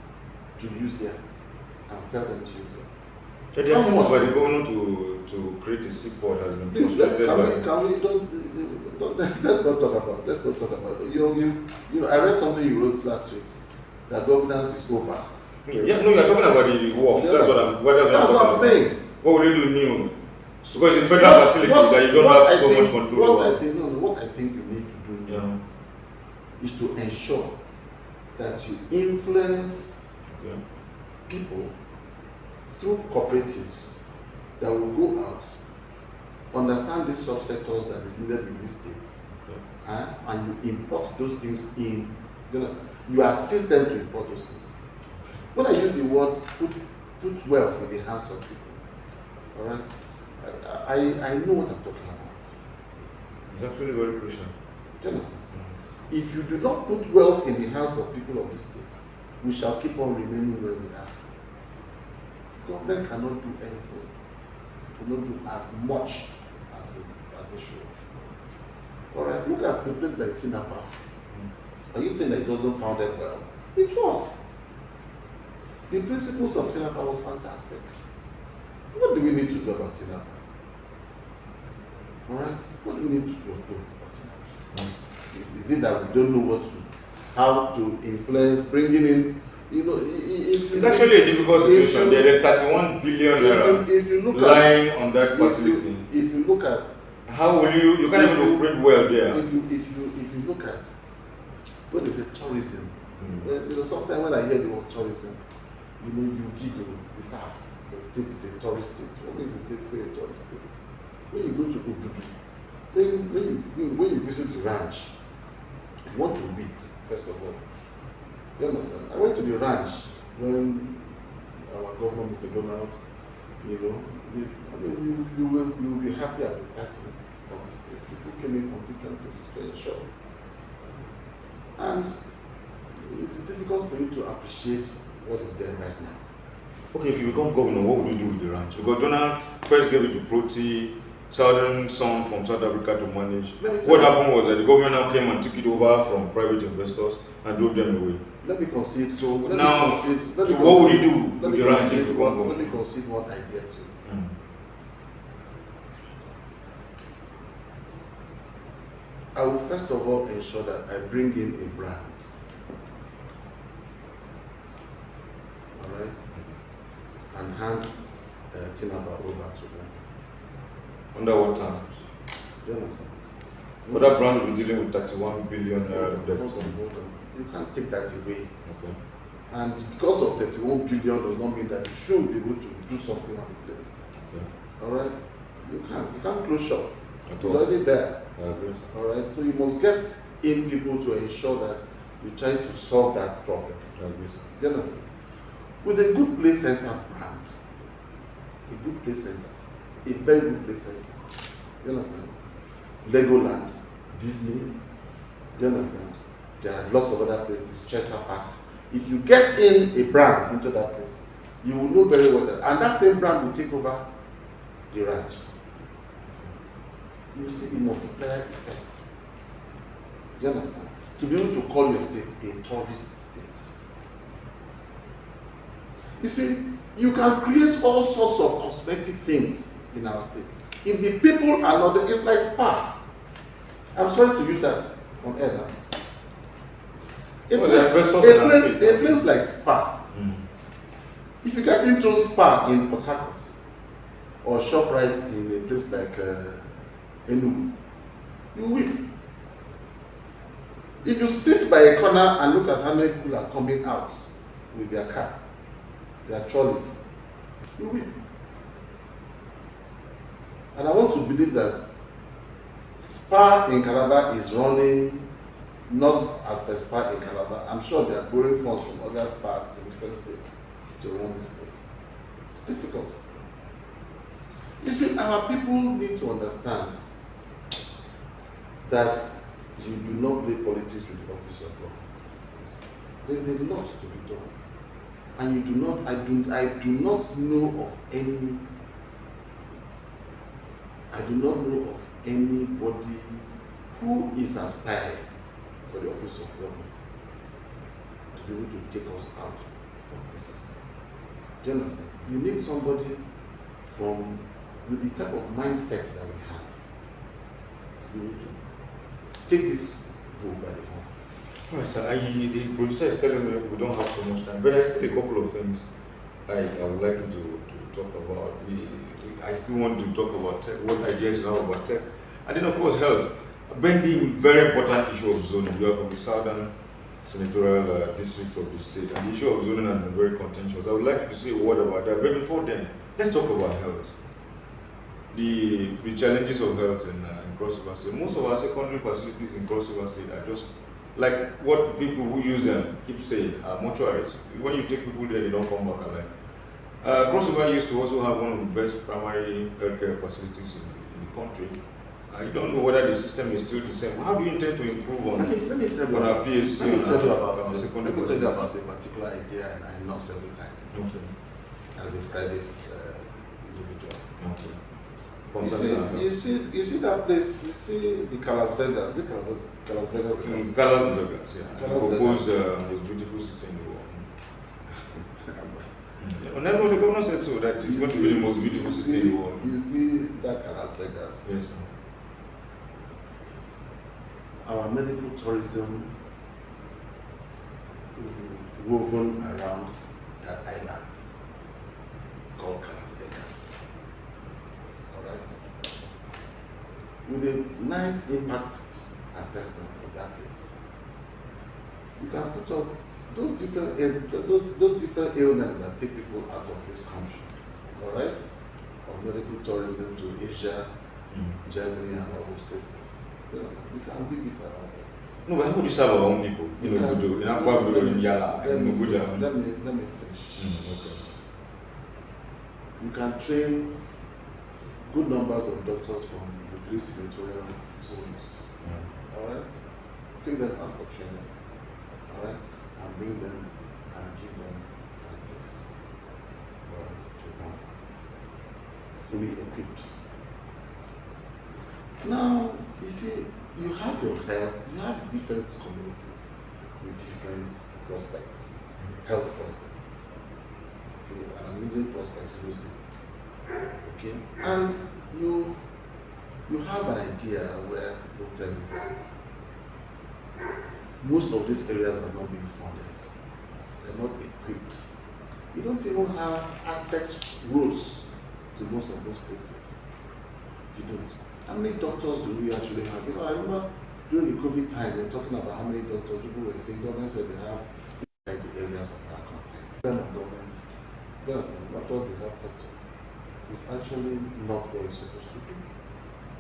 to use here and sell them to use here? So the attempt by the governor to create a seaport has been frustrated. Let's not talk about it. I read something you wrote last week that governance is over. Yeah, no, you're talking about the work. That's what I'm saying. What will you do new? Because it's federal facilities that you don't have so much control over. What I think you need to do now is to ensure that you influence people through cooperatives that will go out, understand these subsectors that is needed in these states, and you import those things in. You assist them to import those things. When I use the word put wealth in the hands of people, all right, I know what I'm talking about. It's actually very crucial. Do you understand? If you do not put wealth in the hands of people of the states, we shall keep on remaining where we are. Government cannot do anything, cannot do as much as they should. All right, look at a place like Tinapa. Are you saying that it wasn't founded well? It was. The principles of Tinapa was fantastic. What do we need to do about Tinapa? All right, what do we need to do about Tinapa? Is it that we don't know how to influence, bringing in? It's actually a difficult situation. There is 31 billion lying on that facility. If you look at how will you can't even operate well there. If you look at what is it, tourism? Sometimes when I hear the word tourism, you giggle, you laugh. The state is a tourist state. What makes the state say a tourist state? When you go to Obudu, when you visit the ranch, you want to weep first of all. You understand? I went to the ranch when our governor, Mr. Donald, you will be happy as a person from the state. People came in from different places to ensure. And it is difficult for you to appreciate what is there right now. Okay, if you become governor, what would you do with the ranch? Because Donald first gave it to Proti, Southern son from South Africa to manage. What happened was that the government now came and took it over from private investors and drove them away. Let me concede. So what would you do with the ranch? Let me concede one idea too. I will first of all ensure that I bring in a brand. All right? And hand Tinapa over to them. Under what terms? Do you understand? But that brand will be dealing with 31 billion debt. Hold on. You can't take that away. Okay. And because of 31 billion does not mean that you should be able to do something on the place. Yeah. All right? You can't close shop. At It's all. already there. I agree. All right? So you must get in people to ensure that you try to solve that problem. I agree. Do you understand? With a good play center brand, a good play center, a very good play center. Do you understand? Legoland, Disney. Do you understand? There are lots of other places, Chester Park. If you get in a brand into that place, you will know very well that, and that same brand will take over the ranch. You will see the multiplier effect. Do you understand? To be able to call your state a tourist state. You see, you can create all sorts of cosmetic things in our state. If the people are not, it's like spa. I'm sorry to use that on air now. A place like Spa. If you get into Spa in Port Harcourt or ShopRite in a place like Enugu, you win. If you sit by a corner and look at how many people are coming out with their cars, their trolleys, you win. And I want to believe that Spa in Calabar is running not as a spa in Calabar. I'm sure they are borrowing funds from other spas in different states to run this place. It's difficult. You see, our people need to understand that you do not play politics with the office of government. There's a lot to be done. And you do not, I do not know of anybody who is aspiring for the office of government to be able to take us out of this. Do you understand? You need somebody with the type of mindset that we have to be able to take this bull by the horn. Right, sir. The producer is telling me we don't have so much time, but I still a couple of things I would like you to talk about. I still want to talk about tech, what ideas you have about tech, and then of course health. Being the very important issue of zoning, you are from the southern senatorial district of the state, and the issue of zoning has been very contentious. I would like you to say a word about that. But before then, let's talk about health. The challenges of health in Cross River State. Most of our secondary facilities in Cross River State are just like what people who use them keep saying, mortuaries. When you take people there, they don't come back alive. Cross River used to also have one of the best primary healthcare facilities in the country. I don't know whether the system is still the same. How do you intend to improve on Let me tell you our PhD? Let me tell you about a particular idea I knock every time. Okay. As a private individual. Okay. You see that place, you see the Calas Vegas. Is it Calas Vegas? Calas Vegas, yeah. Calas Proposed most beautiful city in the world. No, the governor said so, that it's going to be the most beautiful city in the world. You see that Calas Vegas. Yes, sir. Our medical tourism woven around that island called Calas Vegas. Alright? With a nice impact assessment of that place. You can put up those different ailments that take people out of this country. Alright? Of medical tourism to Asia, Germany and all those places. Yes, we can weave it around. No, but how would you serve our own people? In Agba, in Yala, in Nubuja. Let me finish. Okay. You can train good numbers of doctors from the 3 senatorial zones. Alright? Take them out for training. Alright? And bring them and give them that place to run. Fully equipped. Now, you see, you have your health, you have different communities with different prospects, health prospects. Okay, and I'm using prospects loosely. Okay, and you have an idea where people tell you that most of these areas are not being funded, they're not equipped. You don't even have access roads to most of those places. You don't. How many doctors do we actually have? I remember during the COVID time, we were talking about how many doctors people were saying. Government said they have the areas of our consent. Government, not just the health sector, is actually not where it's supposed to be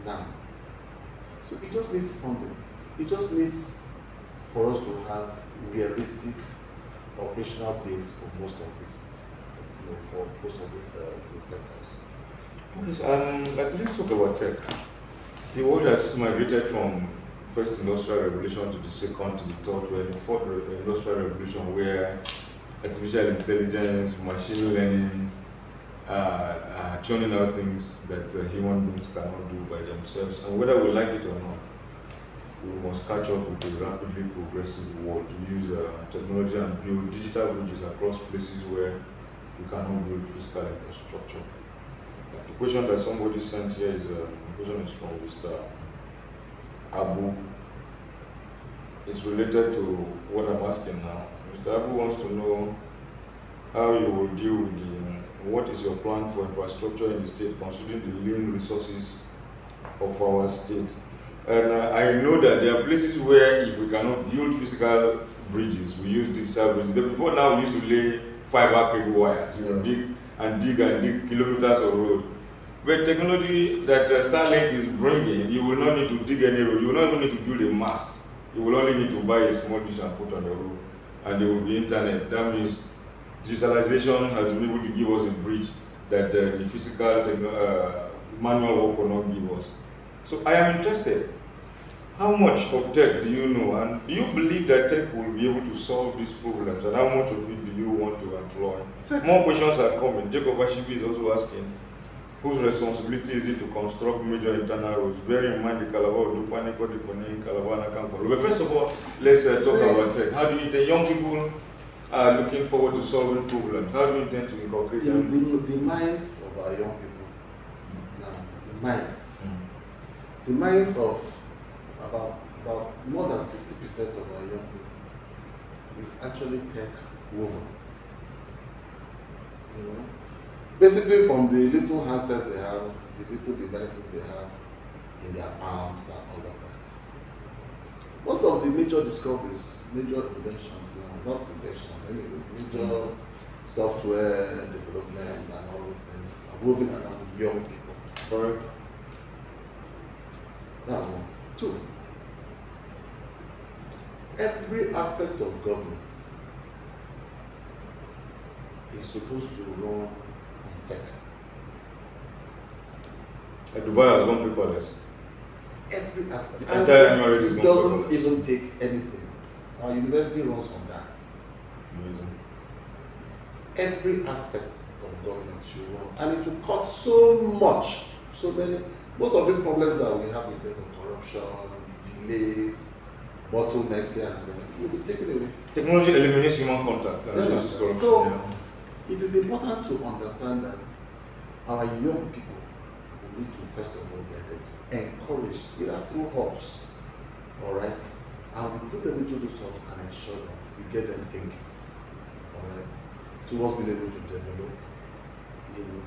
now. So it just needs funding. It just needs for us to have realistic operational base for most of these, for most of these sectors. Okay, so let's talk about tech. The world has migrated from first industrial revolution to the second to the third, where the fourth industrial revolution, where artificial intelligence, machine learning, churning out things that human beings cannot do by themselves. And whether we like it or not, we must catch up with the rapidly progressive world to use technology and build digital bridges across places where we cannot build physical infrastructure. The question that somebody sent here is the question is from Mr. Abu. It's related to what I'm asking now. Mr. Abu wants to know how you will deal with what is your plan for infrastructure in the state, considering the lean resources of our state. And I know that there are places where if we cannot build physical bridges, we use digital bridges. Before now, we used to lay fiber cable wires, dig kilometers of road. But technology that Starlink is bringing, you will not need to dig any road. You will not even need to build a mast. You will only need to buy a small dish and put on the roof, and there will be internet. That means digitalization has been able to give us a bridge that the physical manual work will not give us. So I am interested. How much of tech do you know, and do you believe that tech will be able to solve these problems, and how much of it do you want to employ? More questions are coming. Jacob Ashibi is also asking, whose responsibility is it to construct major internal roads? Bear in mind the Calabar, Dupaniko, the Koning, Calabar, and Kampala. But first of all, let's talk about tech. How do you think young people are looking forward to solving problems? How do you intend to incorporate them? The minds of our young people now, the minds of about more than 60% of our young people is actually tech woven. Basically from the little handsets they have, the little devices they have in their palms and all of that. Most of the major discoveries, major inventions, not inventions anyway, major software development and all those things are moving around young people. Correct. That's one. Two, every aspect of government is supposed to run on tech. Dubai has gone paperless. Every aspect. And it doesn't even take anything. Our university runs on that. Amazing. Every aspect of government should run. And it will cut so much, so many. Most of these problems that we have in terms of corruption, delays, bottlenecks here and there will be taken away. Technology eliminates human contact. So it is important to understand that our young people will need to first of all get encouraged either through hubs, all right, and we put them into those hubs and ensure that we get them thinking, all right, towards being able to develop in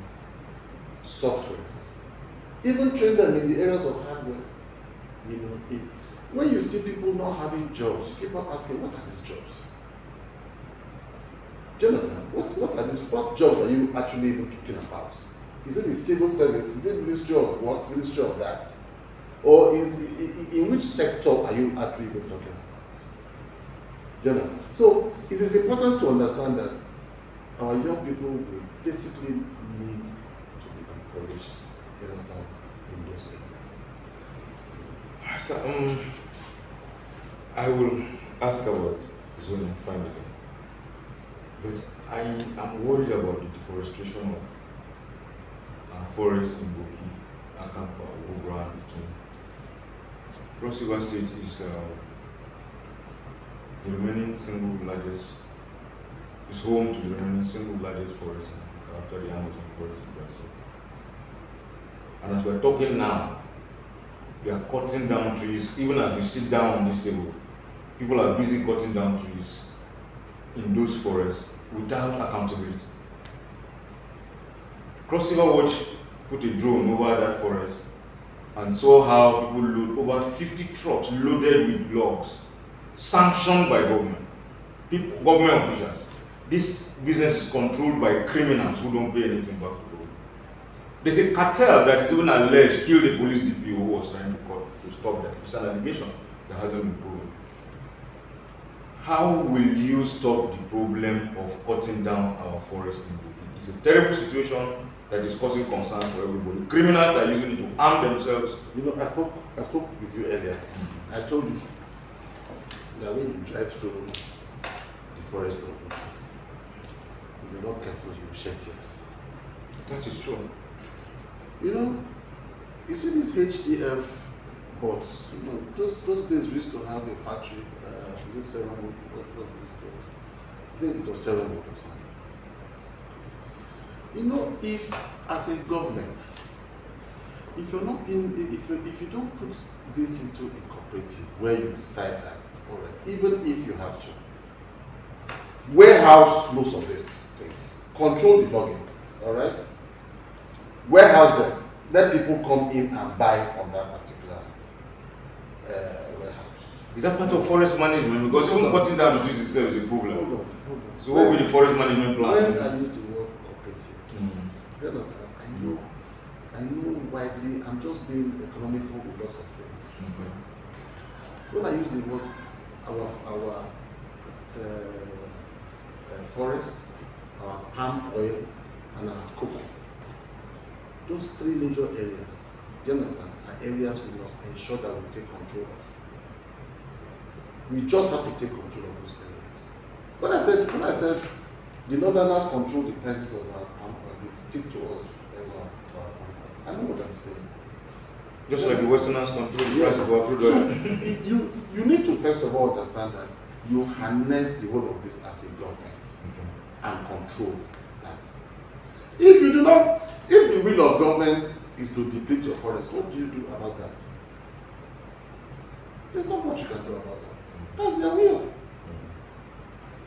softwares. Even train them in the areas of hardware. When you see people not having jobs, you keep on asking, what are these jobs? Do you understand? What are these? What jobs are you actually even talking about? Is it the civil service? Is it Ministry of what? Ministry of that? Or in which sector are you actually even talking about? Do you understand? So it is important to understand that our young people will basically need to be encouraged. You understand? In those areas. So, I will ask about zoning finally, but I am worried about the deforestation of forests in Boki, Akampa, Obra, and Bitum. Cross River State is the remaining single largest, is home to the remaining single largest forest after the Amazon forest in Brazil. And as we're talking now, we are cutting down trees. Even as we sit down on this table, people are busy cutting down trees in those forests without accountability. Cross River Watch put a drone over that forest and saw how people load over 50 trucks loaded with logs, sanctioned by government, people, government officials. This business is controlled by criminals who don't pay anything back to government. There's a cartel that is even alleged killed the police DPO who was trying to stop that. It's an allegation that hasn't been proven. How will you stop the problem of cutting down our forest in Buki? It's a terrible situation that is causing concern for everybody. Criminals are using it to arm themselves. You know, I spoke with you earlier. I told you that when you drive through the forest of Buki, if you're not careful, you will shed tears. That is true. You know, you see these HDF boats. You know, those days we used to have a factory. Is it Ceremony? What is it called? I think it was Ceremony or something. You know, if as a government, if you're not being, if you don't put this into a cooperative where you decide that, all right, even if you have to warehouse most of these things, control the logging, all right, warehouse them, let people come in and buy from that particular warehouse. Is that part of forest management? Because even cutting down the trees itself is a problem. Hold on. So what will the forest management plan? When I used to work cooperative, you understand? I know widely. I'm just being economical with lots of things. When I use the word our forest, our palm oil, and our cocoa, those three major areas, do you understand, are areas we must ensure that we take control of. We just have to take control of those areas. When I said the Northerners control the prices of our palm oil, they stick to us as our palm oil. I know what I'm saying. Just like the Westerners control the price of our crude so oil. you need to first of all understand that you harness the whole of this as a government and control that. If you do not, if the will of government is to deplete your forest, what do you do about that? There's not much you can do about that. That's their will.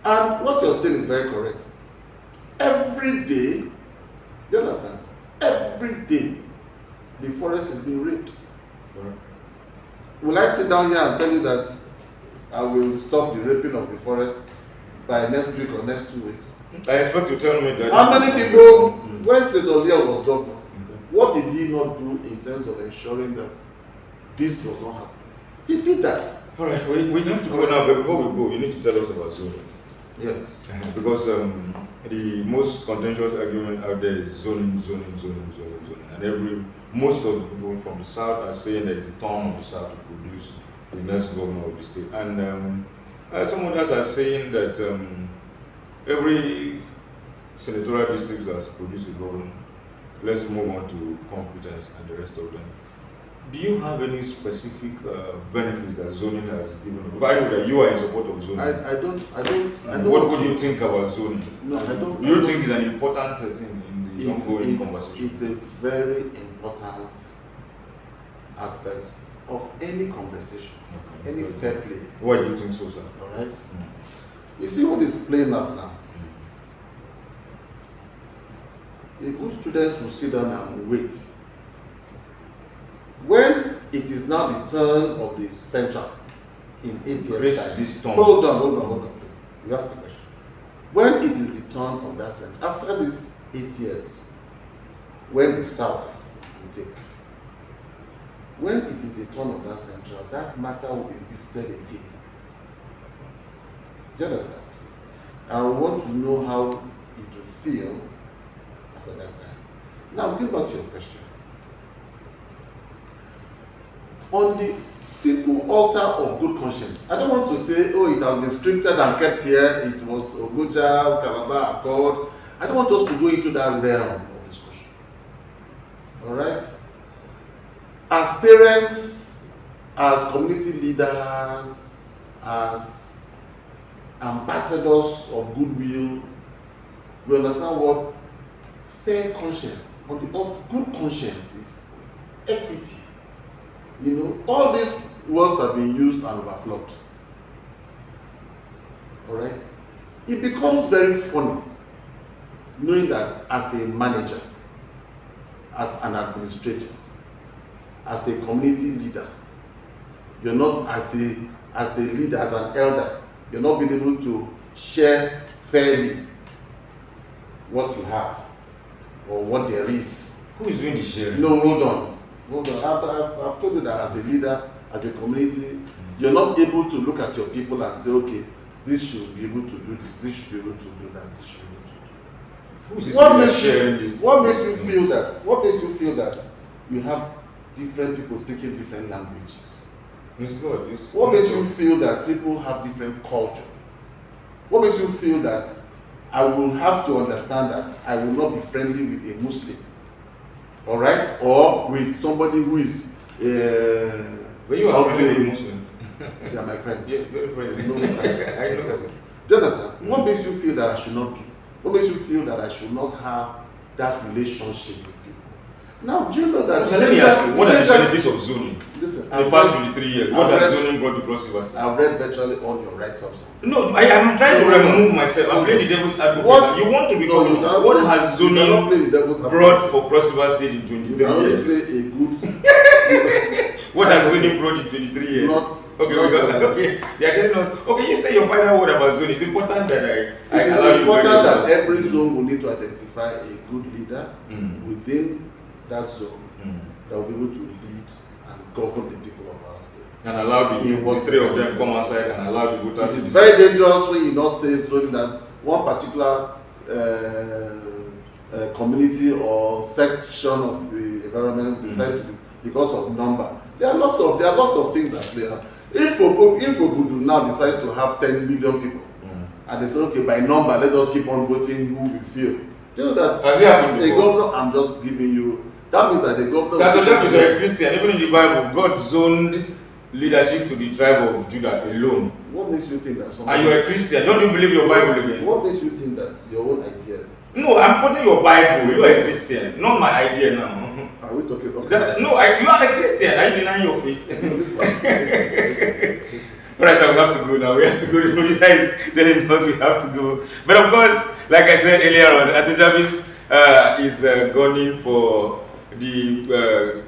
And what you're saying is very correct. Every day, do you understand? Every day, the forest is being raped. Will I sit down here and tell you that I will stop the raping of the forest by next week or next 2 weeks? I expect you to tell me that. How many people, when State Olia was governor, what did he not do in terms of ensuring that this does not happen? He did that. All right, we have to go now, but before we go, you need to tell us about zoning. Yes. Because the most contentious argument out there is zoning. And most of the people from the south are saying that it's the turn of the south to produce the next governor of the state. And some others are saying that every senatorial district has produced a governor. Let's move on to competence and the rest of them. Do you have any specific benefits that zoning has given? Because I know that you are in support of zoning. I don't. What would you think about zoning? No, I don't. Do you think it's an important thing in the ongoing conversation? It's a very important aspect of any conversation, any fair play. Why do you think so, sir? All right. You see what is playing out now. A good student will sit down and wait. When it is now the turn of the central in 8 years' time. Hold on, please. You asked the question. When it is the turn of that central, after these 8 years, when the south will take, when it is the turn of that central, that matter will be visited again. Do you understand? I want to know how it will feel as at that time. Now, get back to your question. On the simple altar of good conscience, I don't want to say, oh, it has been scripted and kept here, it was Ogoja, Calabar, Accord. I don't want us to go into that realm of discussion. Alright? As parents, as community leaders, as ambassadors of goodwill, we understand what fair conscience, on the good conscience is equity. You know, all these words have been used and overflowed. Alright? It becomes very funny knowing that as a manager, as an administrator, as a community leader, you're not as a leader, as an elder, you're not being able to share fairly what you have or what there is. Who is doing the sharing? No, hold on. I've told you that as a leader, as a community, you're not able to look at your people and say, okay, this should be able to do this should be able to do that, this should be able to do. Who is what makes you feel that you have different people speaking different languages? It's God. What makes you feel that people have different culture? What makes you feel that I will have to understand that I will not be friendly with a Muslim, all right, or with somebody who is but you are friendly with Muslim. They are my friends. Yes, very friendly. No, I know. Do you understand? What makes you feel that I should not be? What makes you feel that I should not have that relationship with people? Now, do you know that? So let me ask you, what are the benefits of zoning? Listen, in the past 23 years, what has zoning brought to Cross River State? I've read virtually all your write-ups. No, I am trying to remove myself. I'm playing the devil's advocate. You want to be what has zoning brought for Cross River State in 23 years? What has zoning brought in 23 years? Okay, they are telling us. Okay, you say your final word about zoning. It's important that I allow you. It's important that every zone will need to identify a good leader within that zone that will be able to lead and govern the people of our state. And allow the three of them come outside and allow the voters. It is very dangerous when you not say so that one particular community or section of the environment decide to, because of number. There are lots of things that play out. If Obudu now decides to have 10 million people, and they say, okay, by number, let us keep on voting who we feel. You know that a governor, I'm just giving you, that means that the governor. So that is a Christian, even in the Bible, God zoned leadership to the tribe of Judah alone. What makes you think that somebody... And you're a Christian, don't you believe your Bible again? What makes you think that your own ideas? No, I'm quoting your Bible, you are a Christian, not my idea now. Are we talking about no, you are a Christian, are you denying your faith? Listen. Alright, so we have to go now. We have to go. The producer is telling us we have to go. But of course, like I said earlier on, Ato Jarvis is gunning for the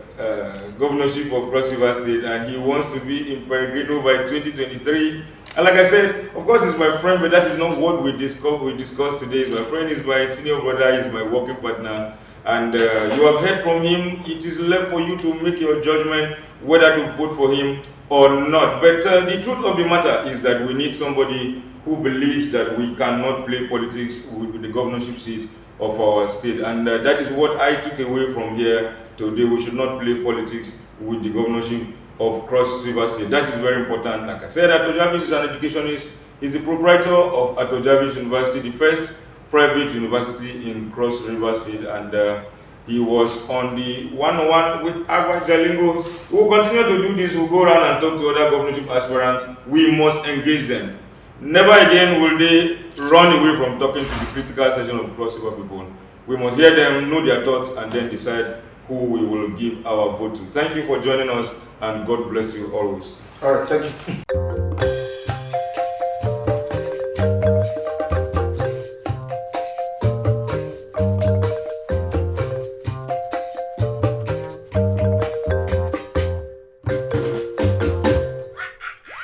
governorship of Cross River State, and he wants to be in Peregrino by 2023. And like I said, of course, he's my friend, but that is not what we discussed today. My friend is my senior brother, he's my working partner. And you have heard from him. It is left for you to make your judgment whether to vote for him or not. But the truth of the matter is that we need somebody who believes that we cannot play politics with the governorship seat of our state. And that is what I took away from here today. We should not play politics with the governorship of Cross River State. That is very important. Like I said, Ato Jarvis is an educationist. He's the proprietor of Ato Jarvis University, the first private university in Cross River State, and he was on the one-on-one with Agba Jalingo. We will continue to do this. We'll go around and talk to other governorship aspirants. We must engage them. Never again will they run away from talking to the critical section of Cross River people. We must hear them, know their thoughts, and then decide who we will give our vote to. Thank you for joining us, and God bless you always. All right, thank you.